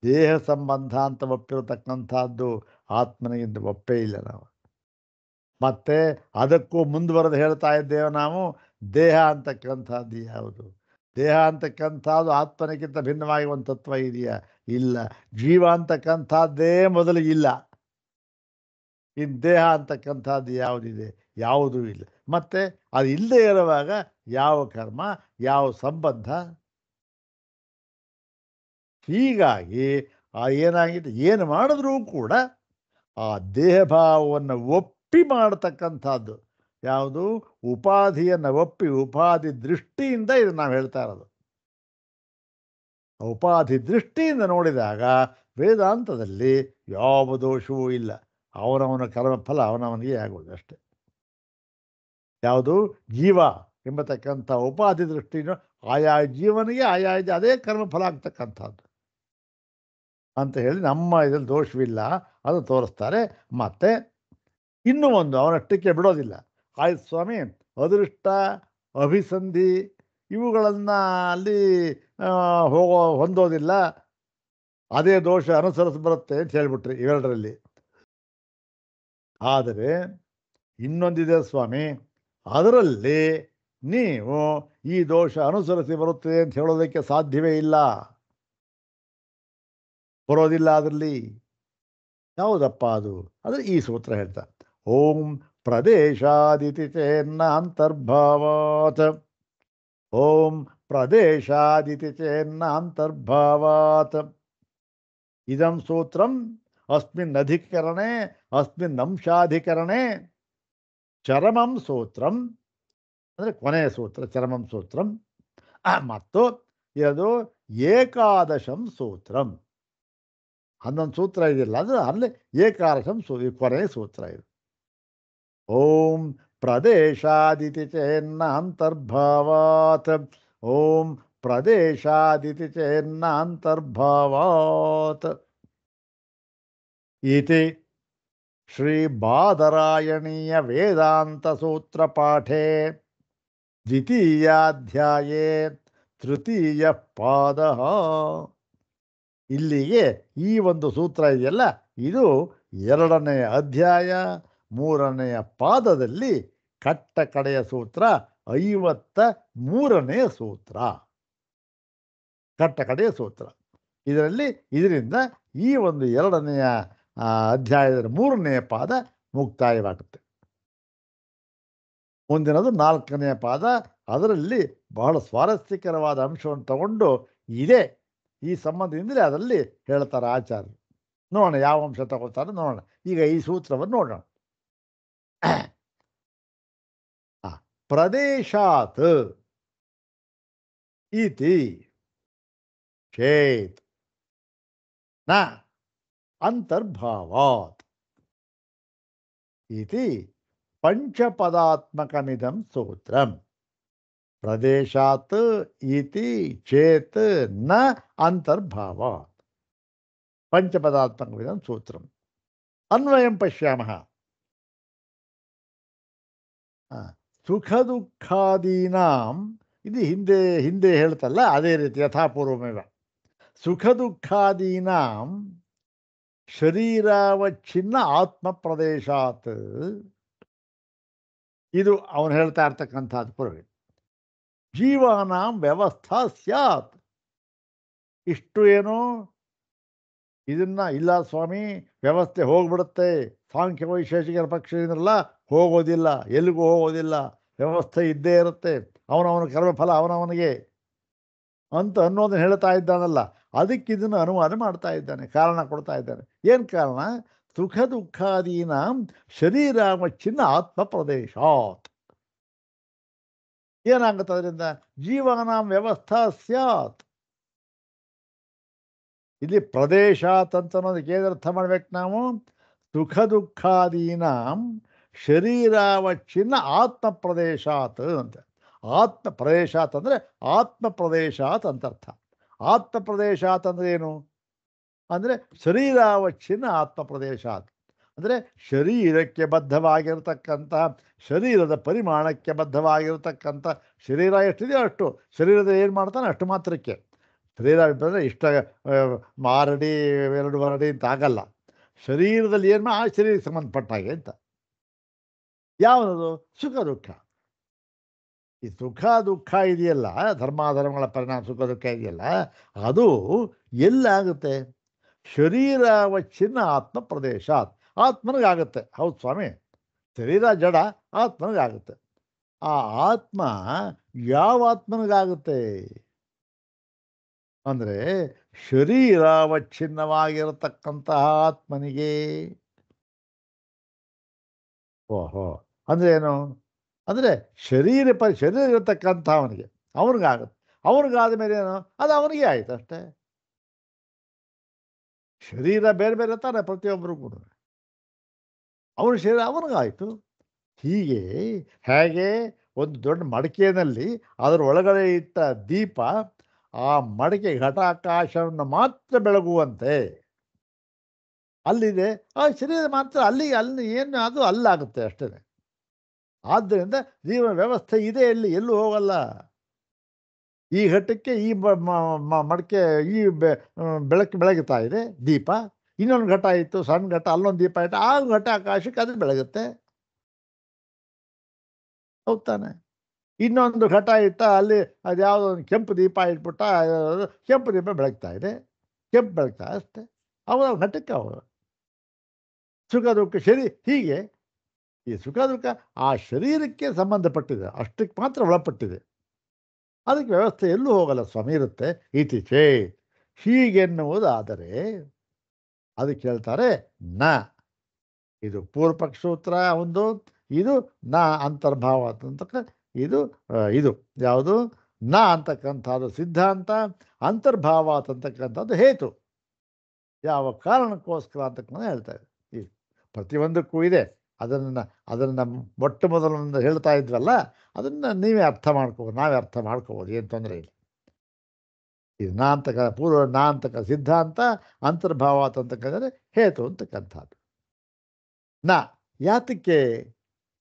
ದೇಹ ಸಂಬಂಧ ಅಂತ ಒಪ್ಪಿರತಕ್ಕಂಥದ್ದು ಆತ್ಮನಿಗಿಂತ ಒಪ್ಪೇ ಇಲ್ಲ ನಾವು. ಮತ್ತೆ ಅದಕ್ಕೂ ಮುಂದುವರೆದು ಹೇಳ್ತಾ ಇದ್ದೇವೆ ನಾವು, ದೇಹ ಅಂತಕ್ಕಂಥದ್ದು ಯಾವುದು, ದೇಹ ಅಂತಕ್ಕಂಥದ್ದು ಆತ್ಮನಿಗಿಂತ ಭಿನ್ನವಾಗಿ ಒಂದು ತತ್ವ ಇದೆಯಾ? ಇಲ್ಲ. ಜೀವ ಅಂತಕ್ಕಂಥದ್ದೇ ಮೊದಲಿಗೆ ಇಲ್ಲ. ಇನ್ನು ದೇಹ ಅಂತಕ್ಕಂಥದ್ದು ಯಾವುದಿದೆ? ಯಾವುದೂ ಇಲ್ಲ. ಮತ್ತೆ ಅದು ಇಲ್ಲದೆ ಇರುವಾಗ ಯಾವ ಕರ್ಮ, ಯಾವ ಸಂಬಂಧ? ಹೀಗಾಗಿ ಏನಾಗಿದೆ, ಏನು ಮಾಡಿದ್ರೂ ಕೂಡ ಆ ದೇಹಭಾವವನ್ನು ಒಪ್ಪಿ ಮಾಡತಕ್ಕಂಥದ್ದು ಯಾವುದು, ಉಪಾಧಿಯನ್ನು ಒಪ್ಪಿ, ಉಪಾಧಿ ದೃಷ್ಟಿಯಿಂದ ಇದು ನಾವು ಹೇಳ್ತಾ ಇರೋದು. ಉಪಾಧಿ ದೃಷ್ಟಿಯಿಂದ ನೋಡಿದಾಗ ವೇದಾಂತದಲ್ಲಿ ಯಾವ ದೋಷವೂ ಇಲ್ಲ. ಅವನವನ ಕರ್ಮಫಲ ಅವನವನಿಗೆ ಆಗುವುದು ಅಷ್ಟೆ. ಯಾವುದು, ಜೀವ ಎಂಬತಕ್ಕಂಥ ಉಪಾಧಿ ದೃಷ್ಟಿನ ಆಯಾ ಜೀವನಿಗೆ ಆಯಾ ಅದೇ ಕರ್ಮಫಲ ಆಗ್ತಕ್ಕಂಥದ್ದು ಅಂತ ಹೇಳಿ ನಮ್ಮ ಇದರಲ್ಲಿ ದೋಷವಿಲ್ಲ, ಅದು ತೋರಿಸ್ತಾರೆ. ಮತ್ತು ಇನ್ನೂ ಒಂದು, ಅವನಷ್ಟಕ್ಕೆ ಬಿಡೋದಿಲ್ಲ. ಆಯ್ತು ಸ್ವಾಮಿ, ಅದೃಷ್ಟ ಅಭಿಸಂಧಿ ಇವುಗಳನ್ನು ಅಲ್ಲಿ ಹೊಂದೋದಿಲ್ಲ, ಅದೇ ದೋಷ ಅನುಸರಿಸಿ ಬರುತ್ತೆ ಅಂತ ಹೇಳಿಬಿಟ್ರಿ ಇವೆರಡರಲ್ಲಿ. ಆದರೆ ಇನ್ನೊಂದಿದೆ ಸ್ವಾಮಿ, ಅದರಲ್ಲಿ ನೀವು ಈ ದೋಷ ಅನುಸರಿಸಿ ಬರುತ್ತದೆ ಅಂತ ಹೇಳೋದಕ್ಕೆ ಸಾಧ್ಯವೇ ಇಲ್ಲ, ಬರೋದಿಲ್ಲ ಅದರಲ್ಲಿ. ಯಾವುದಪ್ಪ ಅದು? ಅಂದರೆ ಈ ಸೂತ್ರ ಹೇಳ್ತಾ, ಓಂ ಪ್ರದೇಶಾದಿತಿ ಚೇನ್ನ ಅಂತರ್ಭಾವಾತ್, ಓಂ ಪ್ರದೇಶಾದಿತಿ ಚೇನ್ನ ಅಂತರ್ಭಾವಾತ್. ಇದಂ ಸೂತ್ರಂ ಅಸ್ಮಿನ್ ಅಧಿಕರಣೆ ಅಸ್ಮಿನ್ ಅಂಶಾಧಿಕರಣೆ ಚರಮಂ ಸೂತ್ರಂ ಅಂದರೆ ಕೊನೆಯ ಸೂತ್ರ ಚರಮಂ ಸೂತ್ರಂ ಮತ್ತು ಇದು ಏಕಾದಶಂ ಸೂತ್ರಂ. 11 ಸೂತ್ರ ಇದೆಯಲ್ಲ ಅದು ಅಲ್ಲಿ ಏಕಾದಶಂ ಕೊನೆಯ ಸೂತ್ರ ಇದು. ಓಂ ಪ್ರದೇಶಾದಿತಿ ಚೇನ್ನ ಅಂತರ್ಭಾವಾತ್. ಓಂ ಪ್ರದೇಶಾದಿತಿ ಚೇನ್ನ ಅಂತರ್ಭಾವಾತ್ ಇತಿ ಶ್ರೀ ಬಾದರಾಯಣೀಯ ವೇದಾಂತ ಸೂತ್ರ ಪಾಠೆ ದ್ವಿತೀಯಾಧ್ಯಾಯೇ ತೃತೀಯ ಪಾದ. ಇಲ್ಲಿಗೆ ಈ ಒಂದು ಸೂತ್ರ ಇದೆಯಲ್ಲ ಇದು 2ನೇ ಅಧ್ಯಾಯ 3ನೇ ಪಾದದಲ್ಲಿ ಕಟ್ಟ ಕಡೆಯ ಸೂತ್ರ 53ನೇ ಸೂತ್ರ. ಕಟ್ಟ ಕಡೆಯ ಸೂತ್ರ ಇದರಿಂದ ಈ ಒಂದು 2ನೇ ಅಧ್ಯಾಯದ 3ನೇ ಪಾದ ಮುಕ್ತಾಯವಾಗುತ್ತೆ. ಮುಂದಿನದು 4ನೇ ಪಾದ. ಅದರಲ್ಲಿ ಬಹಳ ಸ್ವಾರಸ್ಯಕರವಾದ ಅಂಶವನ್ನು ತಗೊಂಡು ಇದೆ ಈ ಸಂಬಂಧದಿಂದಲೇ ಅದರಲ್ಲಿ ಹೇಳ್ತಾರೆ ಆಚಾರ್ಯರು. ನೋಡೋಣ ಯಾವ ಅಂಶ ತಗೋತಾರೆ ನೋಡೋಣ. ಈಗ ಈ ಸೂತ್ರವನ್ನು ನೋಡೋಣ. ಪ್ರದೇಶಾತ್ ಇತಿ ಚೇತ್ ನ ಅಂತರ್ಭಾವಾತ್ ಇತಿ ಪಂಚಪದಾತ್ಮಕಮಿದಂ ಸೂತ್ರಂ. ಪ್ರದೇಶಾತ್ ಇತಿ ಚೇತ್ ನ ಅಂತರ್ಭಾವಾತ್ ಪಂಚಪದಾತ್ಮಕಮಿದಂ ಸೂತ್ರಂ. ಅನ್ವಯಂ ಪಶ್ಯಾಮಃ. ಸುಖ ದುಃಖಾದೀನಾಂ ಇದು ಹಿಂದೆ ಹೇಳ್ತಲ್ಲ ಅದೇ ರೀತಿ ಯಥಾಪೂರ್ವಮೇವ. ಸುಖ ದುಃಖಾದೀನಾಂ ಶರೀರಾವಚ್ಛಿನ್ನ ಆತ್ಮ ಪ್ರದೇಶಾತ್. ಇದು ಅವನು ಹೇಳ್ತಾ ಇರ್ತಕ್ಕಂಥದ್ದು ಪೂರ್ವ. ಜೀವಾನಾಂ ವ್ಯವಸ್ಥಾ ಸ್ಯಾತ್. ಇಷ್ಟು ಏನು ಇದನ್ನ ಇಲ್ಲ ಸ್ವಾಮಿ ವ್ಯವಸ್ಥೆ ಹೋಗ್ಬಿಡುತ್ತೆ. ಸಾಂಖ್ಯ ವೈಶೇಷಿಕರ ಪಕ್ಷದಿಂದಲ್ಲ ಹೋಗೋದಿಲ್ಲ, ಎಲ್ಲಿಗೂ ಹೋಗೋದಿಲ್ಲ, ವ್ಯವಸ್ಥೆ ಇದ್ದೇ ಇರುತ್ತೆ, ಅವನವನ ಕರ್ಮಫಲ ಅವನವನಿಗೆ ಅಂತ ಅನ್ನೋದನ್ನು ಹೇಳ್ತಾ ಇದ್ದಾನಲ್ಲ. ಅದಕ್ಕೆ ಇದನ್ನು ಅನುವಾದ ಮಾಡ್ತಾ ಇದ್ದಾನೆ, ಕಾರಣ ಕೊಡ್ತಾ ಇದ್ದಾನೆ. ಏನು ಕಾರಣ? ಸುಖ ದುಃಖಾದೀನಾಂ ಶರೀರಾವಚ್ಛಿನ್ನ ಆತ್ಮ ಪ್ರದೇಶಾತ್. ಏನಾಗುತ್ತೆ ಅದರಿಂದ? ಜೀವನಾಂ ವ್ಯವಸ್ಥಾ ಸ್ಯಾತ್. ಇಲ್ಲಿ ಪ್ರದೇಶಾತ್ ಅಂತ ಅನ್ನೋದಕ್ಕೆ ಏನರ್ಥ ಮಾಡ್ಬೇಕು ನಾವು? ಸುಖ ದುಃಖಾದೀನಾಂ ಶರೀರಾವಚ್ಛಿನ್ನ ಆತ್ಮ ಪ್ರದೇಶಾತ್ ಅಂತ. ಆತ್ಮ ಪ್ರದೇಶಾತ್ ಅಂದರೆ ಆತ್ಮ ಪ್ರದೇಶಾತ್ ಅಂತರ್ಥ. ಆತ್ಮ ಪ್ರದೇಶಾತ್ ಅಂದರೆ ಏನು? ಅಂದರೆ ಶರೀರಾವಚ್ಛಿನ್ನ ಆತ್ಮ ಪ್ರದೇಶಾತ್ ಅಂದರೆ ಶರೀರಕ್ಕೆ ಬದ್ಧವಾಗಿರತಕ್ಕಂಥ, ಶರೀರದ ಪರಿಮಾಣಕ್ಕೆ ಬದ್ಧವಾಗಿರತಕ್ಕಂಥ, ಶರೀರ ಎಷ್ಟಿದೆಯೋ ಅಷ್ಟು, ಶರೀರದ ಏನು ಮಾಡ್ತಾನೆ ಅಷ್ಟು ಮಾತ್ರಕ್ಕೆ. ಶರೀರ ಅಂದರೆ ಇಷ್ಟ 6 ಅಡಿ 2 ಅಡಿ ಅಂತ ಆಗಲ್ಲ. ಶರೀರದಲ್ಲಿ ಏನು ಆ ಶರೀರಕ್ಕೆ ಸಂಬಂಧಪಟ್ಟ ಹಾಗೆ ಅಂತ. ಯಾವುದದು? ಸುಖ ದುಃಖ. ಈ ಸುಖ ದುಃಖ ಇದೆಯಲ್ಲ, ಧರ್ಮಾಧರ್ಮಗಳ ಪರಿಣಾಮ ಸುಖ ದುಃಖ ಇದೆಯಲ್ಲ, ಅದು ಎಲ್ಲಾಗುತ್ತೆ? ಶರೀರಾವಚ್ಛಿನ್ನ ಆತ್ಮ ಪ್ರದೇಶಾತ್. ಆತ್ಮನಿಗಾಗುತ್ತೆ. ಹೌದು ಸ್ವಾಮಿ, ಶರೀರ ಜಡ, ಆತ್ಮನಿಗಾಗುತ್ತೆ. ಆ ಆತ್ಮ ಯಾವ ಆತ್ಮನಿಗಾಗುತ್ತೆ ಅಂದರೆ ಶರೀರಾವಚ್ಛಿನ್ನವಾಗಿರತಕ್ಕಂತಹ ಆತ್ಮನಿಗೆ. ಓಹೋ, ಅಂದರೆ ಏನು? ಅಂದರೆ ಶರೀರ ಇರತಕ್ಕಂಥ ಅವನಿಗಾಗುತ್ತೆ. ಅವನಿಗಾದ ಮೇಲೆ ಏನು? ಅದು ಅವನಿಗೆ ಆಯಿತು ಅಷ್ಟೇ. ಶರೀರ ಬೇರೆ ಬೇರೆ ತಾನೆ ಪ್ರತಿಯೊಬ್ಬರು ಕೂಡ. ಅವನ ಶರೀರ ಅವನಿಗಾಯಿತು. ಹೀಗೆ ಹೇಗೆ ಒಂದು ದೊಡ್ಡ ಮಡಿಕೆಯಲ್ಲಿ ಅದರ ಒಳಗಡೆ ಇಟ್ಟ ದೀಪ ಆ ಮಡಿಕೆ ಘಟಾಕಾಶವನ್ನು ಮಾತ್ರ ಬೆಳಗುವಂತೆ ಅಲ್ಲಿದೆ, ಆ ಶರೀರ ಮಾತ್ರ ಅಲ್ಲಿ ಏನು ಅದು ಅಲ್ಲಾಗುತ್ತೆ ಅಷ್ಟೇ. ಆದ್ದರಿಂದ ಜೀವನ ವ್ಯವಸ್ಥೆ ಇದೆ, ಎಲ್ಲೂ ಹೋಗಲ್ಲ. ಈ ಘಟ್ಟಕ್ಕೆ ಈ ಮಡಿಕೆ ಈ ಬೆಳಗುತ್ತಾ ಇದೆ ದೀಪ. ಇನ್ನೊಂದು ಘಟ ಇತ್ತು, ಸಣ್ಣ ಘಟ, ಅಲ್ಲೊಂದು ದೀಪ ಇಟ್ಟು ಆ ಘಟ ಆಕಾಶಕ್ಕೆ ಅದು ಬೆಳಗುತ್ತೆ. ಹೌದು ತಾನೆ? ಇನ್ನೊಂದು ಘಟ ಇಟ್ಟ ಅಲ್ಲಿ ಅದು ಯಾವುದೋ ಒಂದು ಕೆಂಪು ದೀಪ ಇಟ್ಬಿಟ್ಟ, ಕೆಂಪು ದೀಪ ಬೆಳಗ್ತಾ ಇದೆ, ಕೆಂಪು ಬೆಳಗ್ತಾ ಅಷ್ಟೇ. ಅವರ ಘಟಕ್ಕೆ ಅವರು ಸುಖ ದುಃಖ ಹೀಗೆ ಈ ಸುಖ ದುಃಖ ಆ ಶರೀರಕ್ಕೆ ಸಂಬಂಧಪಟ್ಟಿದೆ, ಅಷ್ಟಕ್ಕೆ ಮಾತ್ರ ಒಳಪಟ್ಟಿದೆ. ಅದಕ್ಕೆ ವ್ಯವಸ್ಥೆ ಎಲ್ಲೂ ಹೋಗಲ್ಲ ಸ್ವಾಮಿ, ಇರುತ್ತೆ. ಇತಿಚೆ ಹೀಗೆನ್ನುವುದಾದರೆ ಅದಕ್ಕೆ ಹೇಳ್ತಾರೆ ನ. ಇದು ಪೂರ್ವಪಕ್ಷ ಸೂತ್ರ ಒಂದು, ಇದು ನ ಅಂತರ್ಭಾವ ಅಂತಕ್ಕ, ಇದು ಇದು ಯಾವುದು ನ ಅಂತಕ್ಕಂಥದ್ದು ಸಿದ್ಧಾಂತ, ಅಂತರ್ಭಾವ ಅಂತಕ್ಕಂಥದ್ದು ಹೇತು. ಯಾವ ಕಾರಣಕ್ಕೋಸ್ಕರ ಅಂತಕ್ಕಂಥ ಹೇಳ್ತಾರೆ. ಈ ಪ್ರತಿಯೊಂದಕ್ಕೂ ಇದೆ. ಅದನ್ನು ಮೊಟ್ಟ ಮೊದಲಿನಿಂದ ಹೇಳ್ತಾ ಇದ್ವಲ್ಲ, ಅದನ್ನು ನೀವೇ ಅರ್ಥ ಮಾಡ್ಕೋಬೋದು, ನಾವೇ ಅರ್ಥ ಮಾಡ್ಕೋಬೋದು, ಏನು ತೊಂದರೆ ಇಲ್ಲ. ಇದು ನಾ ಅಂತಕ ಪೂರ್ವ ನಾ ಅಂತಕ್ಕ ಸಿದ್ಧಾಂತ, ಅಂತರ್ಭಾವ ಅಂತಕ್ಕಂಥದ್ದು ಹೇತು ಅಂತಕ್ಕಂಥದ್ದು. ನ ಯಾತಕ್ಕೆ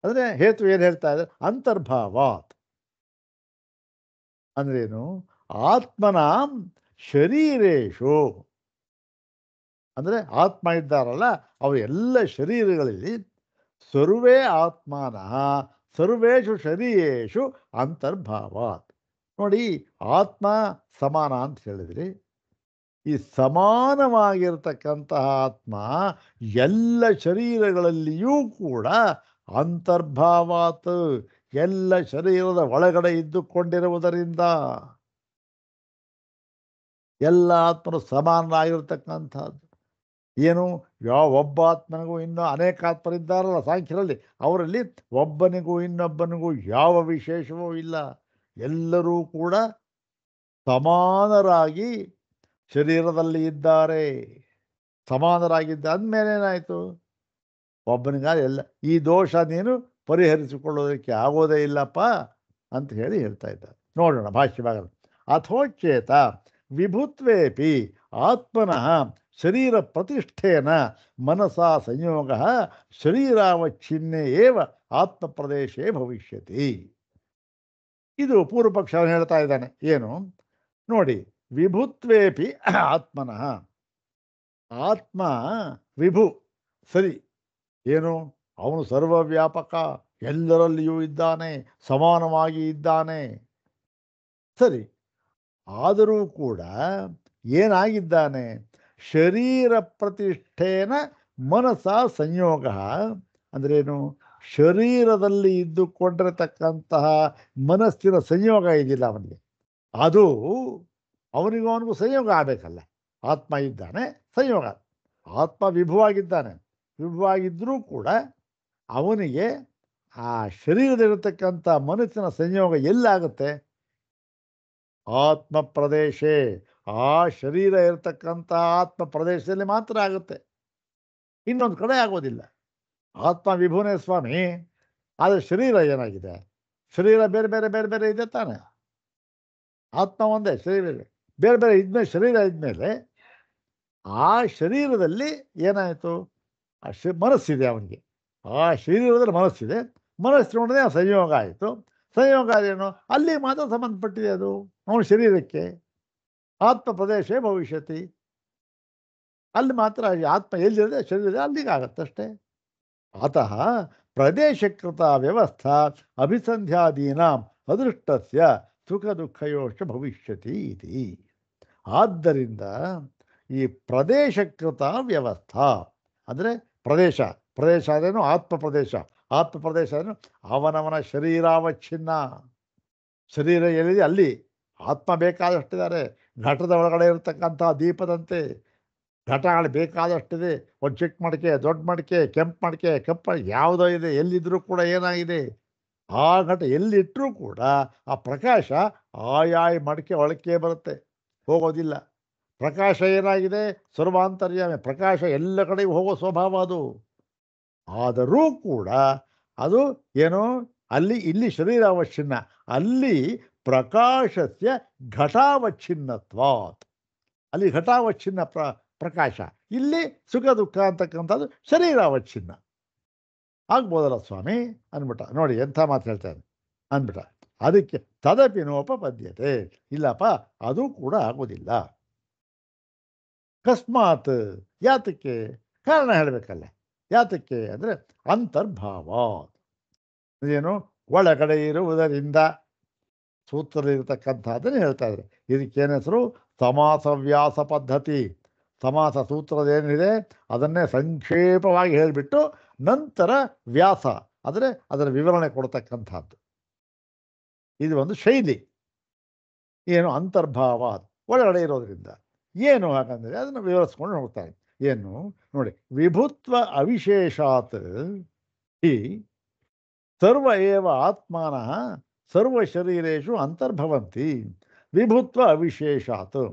ಅಂದರೆ ಹೇತು ಏನು ಹೇಳ್ತಾ ಇದ್ದಾರೆ, ಅಂತರ್ಭಾವಾತ್ ಅಂದ್ರೇನು, ಆತ್ಮನ ಶರೀರೇಶು ಅಂದರೆ ಆತ್ಮ ಇದ್ದಾರಲ್ಲ ಅವರು ಎಲ್ಲ ಶರೀರಗಳಲ್ಲಿ ಸರ್ವೇ ಆತ್ಮನಃ ಸರ್ವೇಷು ಶರೀರೇಶು ಅಂತರ್ಭಾವಾತ್. ನೋಡಿ, ಆತ್ಮ ಸಮಾನ ಅಂತ ಹೇಳಿದ್ರಿ. ಈ ಸಮಾನವಾಗಿರ್ತಕ್ಕಂತಹ ಆತ್ಮ ಎಲ್ಲ ಶರೀರಗಳಲ್ಲಿಯೂ ಕೂಡ ಅಂತರ್ಭಾವಾತ್, ಎಲ್ಲ ಶರೀರದ ಒಳಗಡೆ ಇದ್ದುಕೊಂಡಿರುವುದರಿಂದ ಎಲ್ಲ ಆತ್ಮರು ಸಮಾನರಾಗಿರ್ತಕ್ಕಂಥದ್ದು. ಏನು, ಒಬ್ಬ ಆತ್ಮನಿಗೂ ಇನ್ನೂ ಅನೇಕ ಆತ್ಮರಿದ್ದಾರಲ್ಲ ಸಾಂಖ್ಯರಲ್ಲಿ, ಅವರಲ್ಲಿ ಒಬ್ಬನಿಗೂ ಇನ್ನೊಬ್ಬನಿಗೂ ಯಾವ ವಿಶೇಷವೂ ಇಲ್ಲ. ಎಲ್ಲರೂ ಕೂಡ ಸಮಾನರಾಗಿ ಶರೀರದಲ್ಲಿ ಇದ್ದಾರೆ. ಸಮಾನರಾಗಿದ್ದ ಅಂದಮೇಲೆ ಏನಾಯಿತು, ಒಬ್ಬನಿಗಾದ ಎಲ್ಲ ಈ ದೋಷ ನೀನು ಪರಿಹರಿಸಿಕೊಳ್ಳೋದಕ್ಕೆ ಆಗೋದೇ ಇಲ್ಲಪ್ಪ ಅಂತ ಹೇಳಿ ಹೇಳ್ತಾ ಇದ್ದಾರೆ. ನೋಡೋಣ ಭಾಷ್ಯಭಾಗ. ಅಥೋಚೇತ ವಿಭುತ್ವೇಪಿ ಆತ್ಮನಃ ಶರೀರ ಪ್ರತಿಷ್ಠೇನ ಮನಸಾ ಸಂಯೋಗ ಶರೀರಾವಚ್ಛಿನ್ನೇ ಏವ ಆತ್ಮ ಪ್ರದೇಶೇ ಭವಿಷ್ಯತಿ. ಇದು ಪೂರ್ವಪಕ್ಷ ಹೇಳ್ತಾ ಇದ್ದಾನೆ. ಏನು ನೋಡಿ, ವಿಭುತ್ವೇಪಿ ಆತ್ಮನಃ, ಆತ್ಮ ವಿಭು ಸರಿ, ಏನು ಅವನು ಸರ್ವವ್ಯಾಪಕ, ಎಲ್ಲರಲ್ಲಿಯೂ ಇದ್ದಾನೆ, ಸಮಾನವಾಗಿ ಇದ್ದಾನೆ ಸರಿ. ಆದರೂ ಕೂಡ ಏನಾಗಿದ್ದಾನೆ, ಶರೀರ ಪ್ರತಿಷ್ಠೇನ ಮನಸ ಸಂಯೋಗ ಅಂದ್ರೇನು, ಶರೀರದಲ್ಲಿ ಇದ್ದುಕೊಂಡಿರತಕ್ಕಂತಹ ಮನಸ್ಸಿನ ಸಂಯೋಗ ಇದೆಯಲ್ಲ ಅವನಿಗೆ, ಅದು ಅವನಿಗೂ ಸಂಯೋಗ ಆಗಬೇಕಲ್ಲ. ಆತ್ಮ ಇದ್ದಾನೆ, ಸಂಯೋಗ. ಆತ್ಮ ವಿಭುವಾಗಿದ್ದಾನೆ, ವಿಭುವಾಗಿದ್ದರೂ ಕೂಡ ಅವನಿಗೆ ಆ ಶರೀರದಲ್ಲಿರತಕ್ಕಂಥ ಮನಸ್ಸಿನ ಸಂಯೋಗ ಎಲ್ಲಾಗುತ್ತೆ, ಆತ್ಮ ಪ್ರದೇಶೇ, ಆ ಶರೀರ ಇರತಕ್ಕಂಥ ಆತ್ಮ ಪ್ರದೇಶದಲ್ಲಿ ಮಾತ್ರ ಆಗುತ್ತೆ, ಇನ್ನೊಂದು ಕಡೆ ಆಗೋದಿಲ್ಲ. ಆತ್ಮ ವಿಭುನೇ ಸ್ವಾಮಿ, ಆದರೆ ಶರೀರ ಏನಾಗಿದೆ, ಶರೀರ ಬೇರೆ ಬೇರೆ ಬೇರೆ ಬೇರೆ ಇದೆ ತಾನೆ. ಆತ್ಮ ಒಂದೇ, ಶರೀರ ಬೇರೆ ಬೇರೆ ಇದ್ಮೇಲೆ, ಶರೀರ ಇದ್ಮೇಲೆ ಆ ಶರೀರದಲ್ಲಿ ಏನಾಯಿತು, ಆ ಮನಸ್ಸಿದೆ ಅವನಿಗೆ, ಆ ಶರೀರದಲ್ಲಿ ಮನಸ್ಸಿದೆ, ಮನಸ್ಸಿನೊಡನೆ ಆ ಸಂಯೋಗ ಆಯಿತು. ಸಂಯೋಗ ಅದೇನು, ಅಲ್ಲಿ ಮಾತ್ರ ಸಂಬಂಧಪಟ್ಟಿದೆ ಅದು ಅವನ ಶರೀರಕ್ಕೆ. ಆತ್ಮ ಪ್ರದೇಶ ಭವಿಷ್ಯತಿ, ಅಲ್ಲಿ ಮಾತ್ರ ಆತ್ಮ ಎಲ್ಲಿದೆ ಶರೀರ ಅಲ್ಲಿಗೆ ಆಗತ್ತಷ್ಟೇ. ಅತಃ ಪ್ರದೇಶಕೃತ ವ್ಯವಸ್ಥಾ ಅಭಿಸಂಧ್ಯಾದೀನಾಂ ಅದೃಷ್ಟಸ್ಯ ಸುಖ ದುಃಖಯೋಶ್ಚ ಭವಿಷ್ಯತಿ ಇತಿ. ಆದ್ದರಿಂದ ಈ ಪ್ರದೇಶಕೃತ ವ್ಯವಸ್ಥಾ ಅಂದರೆ ಪ್ರದೇಶ, ಪ್ರದೇಶ ಅದೇನು ಆತ್ಮ ಪ್ರದೇಶ, ಆತ್ಮ ಪ್ರದೇಶ ಅದೇನು ಅವನವನ ಶರೀರಾವಚ್ಛಿನ್ನ. ಶರೀರ ಎಲ್ಲಿದೆ ಅಲ್ಲಿ ಆತ್ಮ ಬೇಕಾದಷ್ಟಿದ್ದಾರೆ. ಘಟದ ಒಳಗಡೆ ಇರತಕ್ಕಂಥ ದೀಪದಂತೆ ಘಟಗಳು ಬೇಕಾದಷ್ಟಿದೆ. ಒಂದು ಚಿಕ್ಕ ಮಡಿಕೆ, ದೊಡ್ಡ ಮಡಿಕೆ, ಕೆಂಪು ಮಡಿಕೆ, ಕಪ್ಪು ಯಾವುದೋ ಇದೆ, ಎಲ್ಲಿದ್ದರೂ ಕೂಡ ಏನಾಗಿದೆ, ಆ ಘಟ ಎಲ್ಲಿಟ್ಟರೂ ಕೂಡ ಆ ಪ್ರಕಾಶ ಆಯಾಯ ಮಡಿಕೆ ಒಳಕ್ಕೆ ಬರುತ್ತೆ, ಹೋಗೋದಿಲ್ಲ. ಪ್ರಕಾಶ ಏನಾಗಿದೆ, ಸರ್ವಾಂತರ್ಯಾಮಿ, ಪ್ರಕಾಶ ಎಲ್ಲ ಕಡೆಗೂ ಹೋಗೋ ಸ್ವಭಾವ ಅದು. ಆದರೂ ಕೂಡ ಅದು ಏನು, ಅಲ್ಲಿ ಇಲ್ಲಿ ಶರೀರಾವಚ್ಛಿನ್ನ, ಅಲ್ಲಿ ಪ್ರಕಾಶಸ್ಯ ಘಟಾವಚ್ಛಿನ್ನತ್ವಾತ್, ಅಲ್ಲಿ ಘಟಾವಚ್ಛಿನ್ನ ಪ್ರಕಾಶ, ಇಲ್ಲಿ ಸುಖ ದುಃಖ ಅಂತಕ್ಕಂಥದ್ದು ಶರೀರಾವಚ್ಛಿನ್ನ ಆಗ್ಬೋದಲ್ಲ ಸ್ವಾಮಿ ಅಂದ್ಬಿಟ್ಟ. ನೋಡಿ ಎಂಥ ಮಾತು ಹೇಳ್ತಾನೆ ಅಂದ್ಬಿಟ್ಟ. ಅದಕ್ಕೆ ತದಪಿ ನೋಪಪದ್ಯತೆ, ಇಲ್ಲಪ್ಪ ಅದು ಕೂಡ ಆಗೋದಿಲ್ಲ. ಅಕಸ್ಮಾತ್, ಯಾತಕ್ಕೆ, ಕಾರಣ ಹೇಳಬೇಕಲ್ಲ. ಯಾತಕ್ಕೆ ಅಂದರೆ ಅಂತರ್ಭಾವ, ಏನು ಒಳಗಡೆ ಇರುವುದರಿಂದ, ಸೂತ್ರದಲ್ಲಿರ್ತಕ್ಕಂಥದ್ದನ್ನು ಹೇಳ್ತಾ ಇದ್ದಾರೆ. ಇದಕ್ಕೇನು ಹೆಸರು, ಸಮಾಸವ್ಯಾಸ ಪದ್ಧತಿ. ಸಮಾಸ ಸೂತ್ರದೇನಿದೆ ಅದನ್ನೇ ಸಂಕ್ಷೇಪವಾಗಿ ಹೇಳಿಬಿಟ್ಟು ನಂತರ ವ್ಯಾಸ ಅಂದರೆ ಅದರ ವಿವರಣೆ ಕೊಡ್ತಕ್ಕಂಥದ್ದು. ಇದು ಒಂದು ಶೈಲಿ. ಏನು ಅಂತರ್ಭಾವ ಒಳಗಡೆ ಇರೋದ್ರಿಂದ. ಏನು ಹಾಗಂದರೆ ಅದನ್ನು ವಿವರಿಸ್ಕೊಂಡು ಹೋಗ್ತಾರೆ. ಏನು ನೋಡಿ, ವಿಭುತ್ವ ಅವಿಶೇಷಾತ್ ಹಿ ಸರ್ವ ಏವ ಆತ್ಮಾನಃ ಸರ್ವ ಶರೀರೇಶು ಅಂತರ್ಭವಂತಿ ವಿಭುತ್ವ ಅವಿಶೇಷಾತ್.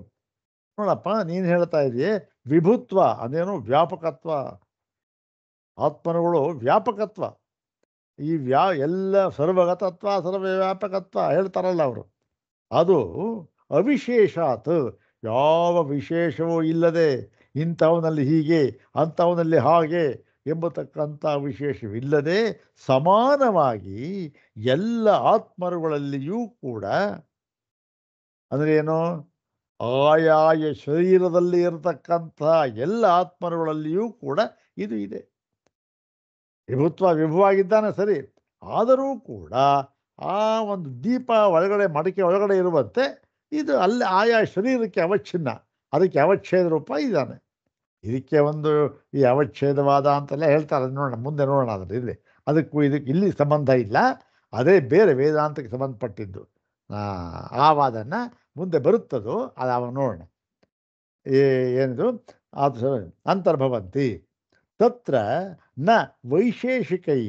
ನೋಡಪ್ಪ, ನೀನು ಹೇಳ್ತಾ ಇದೆಯೇ ವಿಭುತ್ವ ಅದೇನು ವ್ಯಾಪಕತ್ವ, ಆತ್ಮನುಗಳು ವ್ಯಾಪಕತ್ವ, ಈ ಎಲ್ಲ ಸರ್ವಗತತ್ವ ಸರ್ವವ್ಯಾಪಕತ್ವ ಹೇಳ್ತಾರಲ್ಲ ಅವರು, ಅದು ಅವಿಶೇಷಾತ್ ಯಾವ ವಿಶೇಷವೂ ಇಲ್ಲದೆ ಇಂಥವನಲ್ಲಿ ಹೀಗೆ ಅಂಥವನಲ್ಲಿ ಹಾಗೆ ಎಂಬತಕ್ಕಂಥ ವಿಶೇಷವಿಲ್ಲದೆ ಸಮಾನವಾಗಿ ಎಲ್ಲ ಆತ್ಮರುಗಳಲ್ಲಿಯೂ ಕೂಡ, ಅಂದರೆ ಏನು, ಆಯಾಯ ಶರೀರದಲ್ಲಿ ಇರತಕ್ಕಂಥ ಎಲ್ಲ ಆತ್ಮರುಗಳಲ್ಲಿಯೂ ಕೂಡ ಇದು ಇದೆ. ವಿಭುವಾಗಿದ್ದಾನೆ ಸರಿ, ಆದರೂ ಕೂಡ ಆ ಒಂದು ದೀಪ ಒಳಗಡೆ ಮಡಿಕೆ ಒಳಗಡೆ ಇರುವಂತೆ ಇದು ಅಲ್ಲಿ ಆಯಾ ಶರೀರಕ್ಕೆ ಅವಚ್ಛಿನ್ನ, ಅದಕ್ಕೆ ಅವಚ್ಛೇದ ರೂಪ ಇದ್ದಾನೆ. ಇದಕ್ಕೆ ಒಂದು ಈ ಅವಚ್ಛೇದವಾದ ಅಂತೆಲ್ಲ ಹೇಳ್ತಾರೆ, ನೋಡೋಣ ಮುಂದೆ ನೋಡೋಣ. ಆದರೆ ಇಲ್ಲಿ ಅದಕ್ಕೂ ಇದಕ್ಕೆ ಇಲ್ಲಿ ಸಂಬಂಧ ಇಲ್ಲ, ಅದೇ ಬೇರೆ ವೇದಾಂತಕ್ಕೆ ಸಂಬಂಧಪಟ್ಟಿದ್ದು. ಆ ವಾದನ ಮುಂದೆ ಬರುತ್ತದೋ ಅದು ಅವಾಗ ನೋಡೋಣ. ಏನಿದು ಅದು ಅಂತರ್ಭವಂತಿ ತತ್ರ ನ ವೈಶೇಷಿಕೈ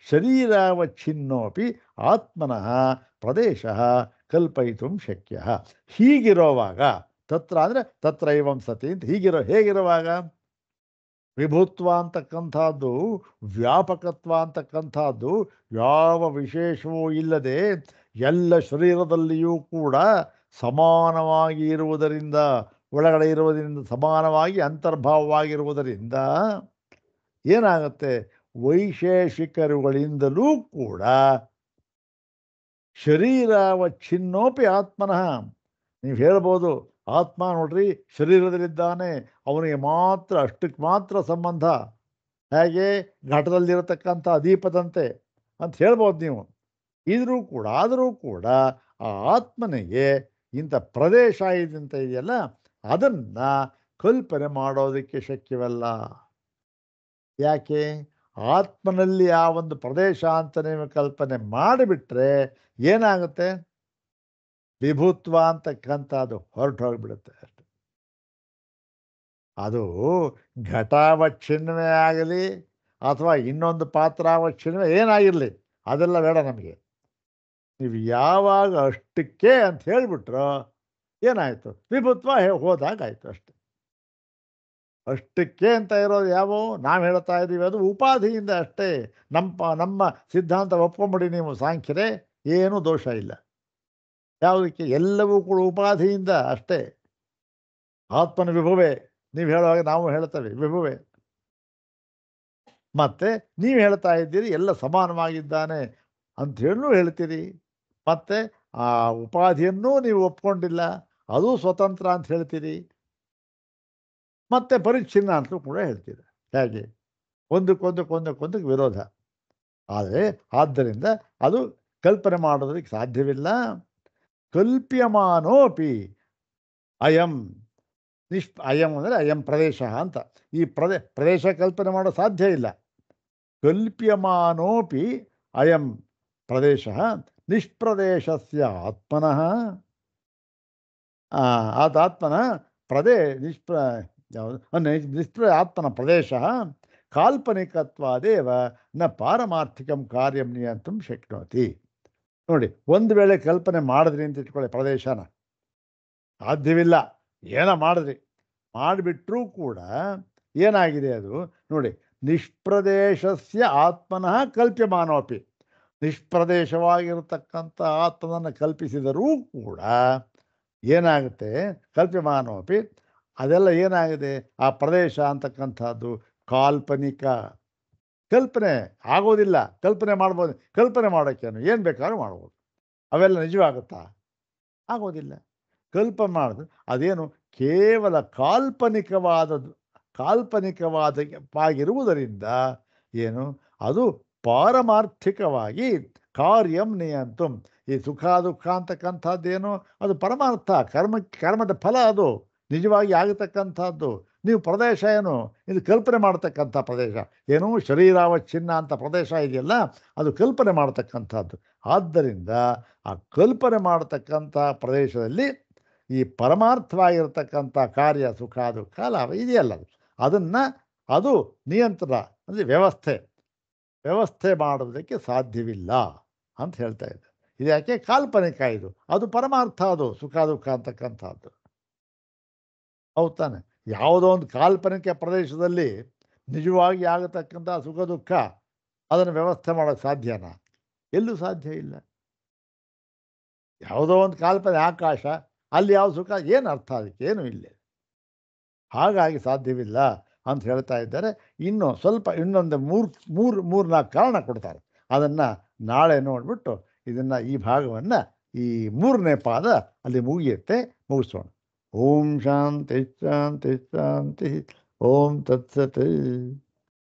ಶರೀರಾವಚ್ಛಿನ್ನೋಪಿ ಆತ್ಮನಃ ಪ್ರದೇಶ ಕಲ್ಪಯಿತು ಶಕ್ಯ. ಹೀಗಿರೋವಾಗ ತತ್ರ ಅಂದರೆ ತತ್ರ ಇವಂ ಸತಿ ಅಂತ ಹೇಗಿರುವಾಗ ವಿಭುತ್ವ ಅಂತಕ್ಕಂಥದ್ದು, ವ್ಯಾಪಕತ್ವ ಅಂತಕ್ಕಂಥದ್ದು ಯಾವ ವಿಶೇಷವೂ ಇಲ್ಲದೆ ಎಲ್ಲ ಶರೀರದಲ್ಲಿಯೂ ಕೂಡ ಸಮಾನವಾಗಿ ಇರುವುದರಿಂದ, ಒಳಗಡೆ ಇರುವುದರಿಂದ, ಸಮಾನವಾಗಿ ಅಂತರ್ಭಾವವಾಗಿರುವುದರಿಂದ ಏನಾಗುತ್ತೆ, ವೈಶೇಷಿಕರುಗಳಿಂದಲೂ ಕೂಡ ಶರೀರಾವಚ್ಛಿನ್ನೋಪಿ ಆತ್ಮನಃ, ನೀವು ಹೇಳ್ಬೋದು ಆತ್ಮ ನೋಡ್ರಿ ಶರೀರದಲ್ಲಿದ್ದಾನೆ, ಅವನಿಗೆ ಮಾತ್ರ ಅಷ್ಟಕ್ಕೆ ಮಾತ್ರ ಸಂಬಂಧ, ಹೇಗೆ ಘಟದಲ್ಲಿರತಕ್ಕಂಥ ದೀಪದಂತೆ ಅಂತ ಹೇಳ್ಬೋದು ನೀವು. ಆದರೂ ಕೂಡ ಆ ಆತ್ಮನಿಗೆ ಇಂಥ ಪ್ರದೇಶ ಇದಂತ ಇದೆಯಲ್ಲ, ಅದನ್ನು ಕಲ್ಪನೆ ಮಾಡೋದಕ್ಕೆ ಶಕ್ಯವಲ್ಲ. ಯಾಕೆ? ಆತ್ಮನಲ್ಲಿ ಆ ಒಂದು ಪ್ರದೇಶ ಅಂತ ನೀವು ಕಲ್ಪನೆ ಮಾಡಿಬಿಟ್ರೆ ಏನಾಗುತ್ತೆ, ವಿಭುತ್ವ ಅಂತಕ್ಕಂಥದ್ದು ಹೊರಟು ಹೋಗಿಬಿಡುತ್ತೆ ಅಷ್ಟೆ. ಅದು ಘಟಾವಚ್ಛಿನ್ನವೇ ಆಗಲಿ ಅಥವಾ ಇನ್ನೊಂದು ಪಾತ್ರಾವಚ್ಛಿನ್ನವೇ ಏನಾಗಿರಲಿ, ಅದೆಲ್ಲ ಬೇಡ ನಮಗೆ. ನೀವು ಯಾವಾಗ ಅಷ್ಟಕ್ಕೆ ಅಂತ ಹೇಳಿಬಿಟ್ರೋ ಏನಾಯಿತು, ವಿಭುತ್ವ ಹೋದಾಗಾಯಿತು ಅಷ್ಟೆ. ಅಷ್ಟಕ್ಕೆ ಅಂತ ಇರೋದು ಯಾವೋ ನಾವು ಹೇಳ್ತಾ ಇದ್ದೀವಿ, ಅದು ಉಪಾಧಿಯಿಂದ ಅಷ್ಟೇ. ನಮ್ಮ ಸಿದ್ಧಾಂತ ಒಪ್ಕೊಂಬಿಡಿ ನೀವು ಸಾಂಖ್ಯರೇ, ಏನೂ ದೋಷ ಇಲ್ಲ. ಯಾವುದಕ್ಕೆ? ಎಲ್ಲವೂ ಕೂಡ ಉಪಾಧಿಯಿಂದ ಅಷ್ಟೇ. ಆತ್ಮನ ವಿಭುವೆ ನೀವು ಹೇಳುವಾಗ ನಾವು ಹೇಳ್ತೇವೆ ವಿಭುವೆ, ಮತ್ತೆ ನೀವು ಹೇಳ್ತಾ ಇದ್ದೀರಿ ಎಲ್ಲ ಸಮಾನವಾಗಿದ್ದಾನೆ ಅಂತ ಹೇಳೂ ಹೇಳ್ತೀರಿ, ಮತ್ತೆ ಆ ಉಪಾಧಿಯನ್ನೂ ನೀವು ಒಪ್ಕೊಂಡಿಲ್ಲ, ಅದು ಸ್ವತಂತ್ರ ಅಂತ ಹೇಳ್ತೀರಿ, ಮತ್ತೆ ಪರಿಚ್ಛಿನ್ನ ಅಂತಲೂ ಕೂಡ ಹೇಳ್ತೀರಿ. ಹೇಗೆ? ಒಂದಕ್ಕೊಂದಕ್ಕೆ ವಿರೋಧ. ಆದರೆ ಆದ್ದರಿಂದ ಅದು ಕಲ್ಪನೆ ಮಾಡೋದಕ್ಕೆ ಸಾಧ್ಯವಿಲ್ಲ. ಕಲ್ಪ್ಯಮಾನೋಪಿ ಅಯಂ ಅಯಂ ಅಂದರೆ ಅಯಂ ಪ್ರದೇಶ ಅಂತ. ಈ ಪ್ರದೇಶ ಕಲ್ಪನೆ ಮಾಡೋ ಸಾಧ್ಯ ಇಲ್ಲ. ಕಲ್ಪ್ಯಮಾನೋಪಿ ಅಯಂ ಪ್ರದೇಶ ನಿಷ್ಪ್ರದೇಶಸ್ಯ ಆತ್ಮನಃ ಆತ್ಮನ ಆತ್ಮನ ಪ್ರದೇಶ ಕಾಲ್ಪನಿಕತ್ವಾದೇವ ನ ಪಾರಮಾರ್ಥಿಕಂ ಕಾರ್ಯಂ ನಿಯಂತುಂ ಶಕ್ನೋತಿ. ನೋಡಿ, ಒಂದು ವೇಳೆ ಕಲ್ಪನೆ ಮಾಡಿದ್ರಿ ಅಂತ ಇಟ್ಕೊಳ್ಳಿ ಪ್ರದೇಶನ, ಸಾಧ್ಯವಿಲ್ಲ. ಏನೋ ಮಾಡಿಬಿಟ್ರೂ ಕೂಡ ಏನಾಗಿದೆ ಅದು ನೋಡಿ, ನಿಷ್ಪ್ರದೇಶಸ್ಯ ಆತ್ಮನಃ ಕಲ್ಪ್ಯಮಾನೋಪಿ, ನಿಷ್ಪ್ರದೇಶವಾಗಿರತಕ್ಕಂಥ ಆತ್ಮನನ್ನು ಕಲ್ಪಿಸಿದರೂ ಕೂಡ ಏನಾಗುತ್ತೆ, ಕಲ್ಪ್ಯಮಾನೋಪಿ ಅದೆಲ್ಲ ಏನಾಗಿದೆ, ಆ ಪ್ರದೇಶ ಅಂತಕ್ಕಂಥದ್ದು ಕಾಲ್ಪನಿಕ, ಕಲ್ಪನೆ ಆಗೋದಿಲ್ಲ. ಕಲ್ಪನೆ ಮಾಡ್ಬೋದು, ಕಲ್ಪನೆ ಮಾಡೋಕ್ಕೇನು ಏನು ಬೇಕಾದ್ರೂ ಮಾಡ್ಬೋದು, ಅವೆಲ್ಲ ನಿಜವಾಗುತ್ತಾ? ಆಗೋದಿಲ್ಲ. ಕಲ್ಪನೆ ಮಾಡಿದ್ರೆ ಅದೇನು ಕೇವಲ ಕಾಲ್ಪನಿಕವಾಗಿರುವುದರಿಂದ ಏನು ಅದು ಪಾರಮಾರ್ಥಿಕವಾಗಿ ಕಾರ್ಯಂ ನಿಯಂತುಂ, ಈ ಸುಖ ದುಃಖ ಅಂತಕ್ಕಂಥದ್ದೇನು ಅದು ಪರಮಾರ್ಥ, ಕರ್ಮದ ಫಲ, ಅದು ನಿಜವಾಗಿ ಆಗತಕ್ಕಂಥದ್ದು. ನೀವು ಪ್ರದೇಶ ಏನು ಇದು ಕಲ್ಪನೆ ಮಾಡ್ತಕ್ಕಂಥ ಪ್ರದೇಶ, ಏನೋ ಶರೀರಾವಚ್ಛಿನ್ನ ಅಂತ ಪ್ರದೇಶ ಇದೆಯಲ್ಲ, ಅದು ಕಲ್ಪನೆ ಮಾಡ್ತಕ್ಕಂಥದ್ದು. ಆದ್ದರಿಂದ ಆ ಕಲ್ಪನೆ ಮಾಡತಕ್ಕಂಥ ಪ್ರದೇಶದಲ್ಲಿ ಈ ಪರಮಾರ್ಥವಾಗಿರ್ತಕ್ಕಂಥ ಕಾರ್ಯ ಸುಖ ದುಃಖ ಲಾಭ ಇದೆಯಲ್ಲ, ಅದನ್ನು ಅದು ನಿಯಂತ್ರಣ ಅಂದರೆ ವ್ಯವಸ್ಥೆ ಮಾಡುವುದಕ್ಕೆ ಸಾಧ್ಯವಿಲ್ಲ ಅಂತ ಹೇಳ್ತಾ ಇದ್ದೆ. ಇದು ಯಾಕೆ ಕಾಲ್ಪನಿಕ, ಅದು ಪರಮಾರ್ಥ, ಅದು ಸುಖ ದುಃಖ ಅಂತಕ್ಕಂಥದ್ದು. ಹೌದು ತಾನೆ? ಯಾವುದೋ ಒಂದು ಕಾಲ್ಪನಿಕ ಪ್ರದೇಶದಲ್ಲಿ ನಿಜವಾಗಿ ಆಗತಕ್ಕಂಥ ಸುಖ ದುಃಖ ಅದನ್ನು ವ್ಯವಸ್ಥೆ ಮಾಡೋಕ್ಕೆ ಸಾಧ್ಯನಾ? ಎಲ್ಲೂ ಸಾಧ್ಯ ಇಲ್ಲ. ಯಾವುದೋ ಒಂದು ಕಾಲ್ಪನೆ ಆಕಾಶ, ಅಲ್ಲಿ ಯಾವ ಸುಖ, ಏನು ಅರ್ಥ ಅದಕ್ಕೆ? ಏನೂ ಇಲ್ಲ. ಹಾಗಾಗಿ ಸಾಧ್ಯವಿಲ್ಲ ಅಂತ ಹೇಳ್ತಾ ಇದ್ದಾರೆ. ಇನ್ನು ಸ್ವಲ್ಪ ಇನ್ನೊಂದು ಮೂರು ನಾಲ್ಕು ಕಾರಣ ಕೊಡ್ತಾರೆ. ಅದನ್ನು ನಾಳೆ ನೋಡಿಬಿಟ್ಟು ಈ ಭಾಗವನ್ನು ಈ 3ನೇ ಪಾದ ಅಲ್ಲಿ ಮುಗಿಸೋಣ. ಓಂ ಶಾಂತಿ ಶಾಂತಿ ಶಾಂತಿ. ಓಂ ತತ್ಸತ್.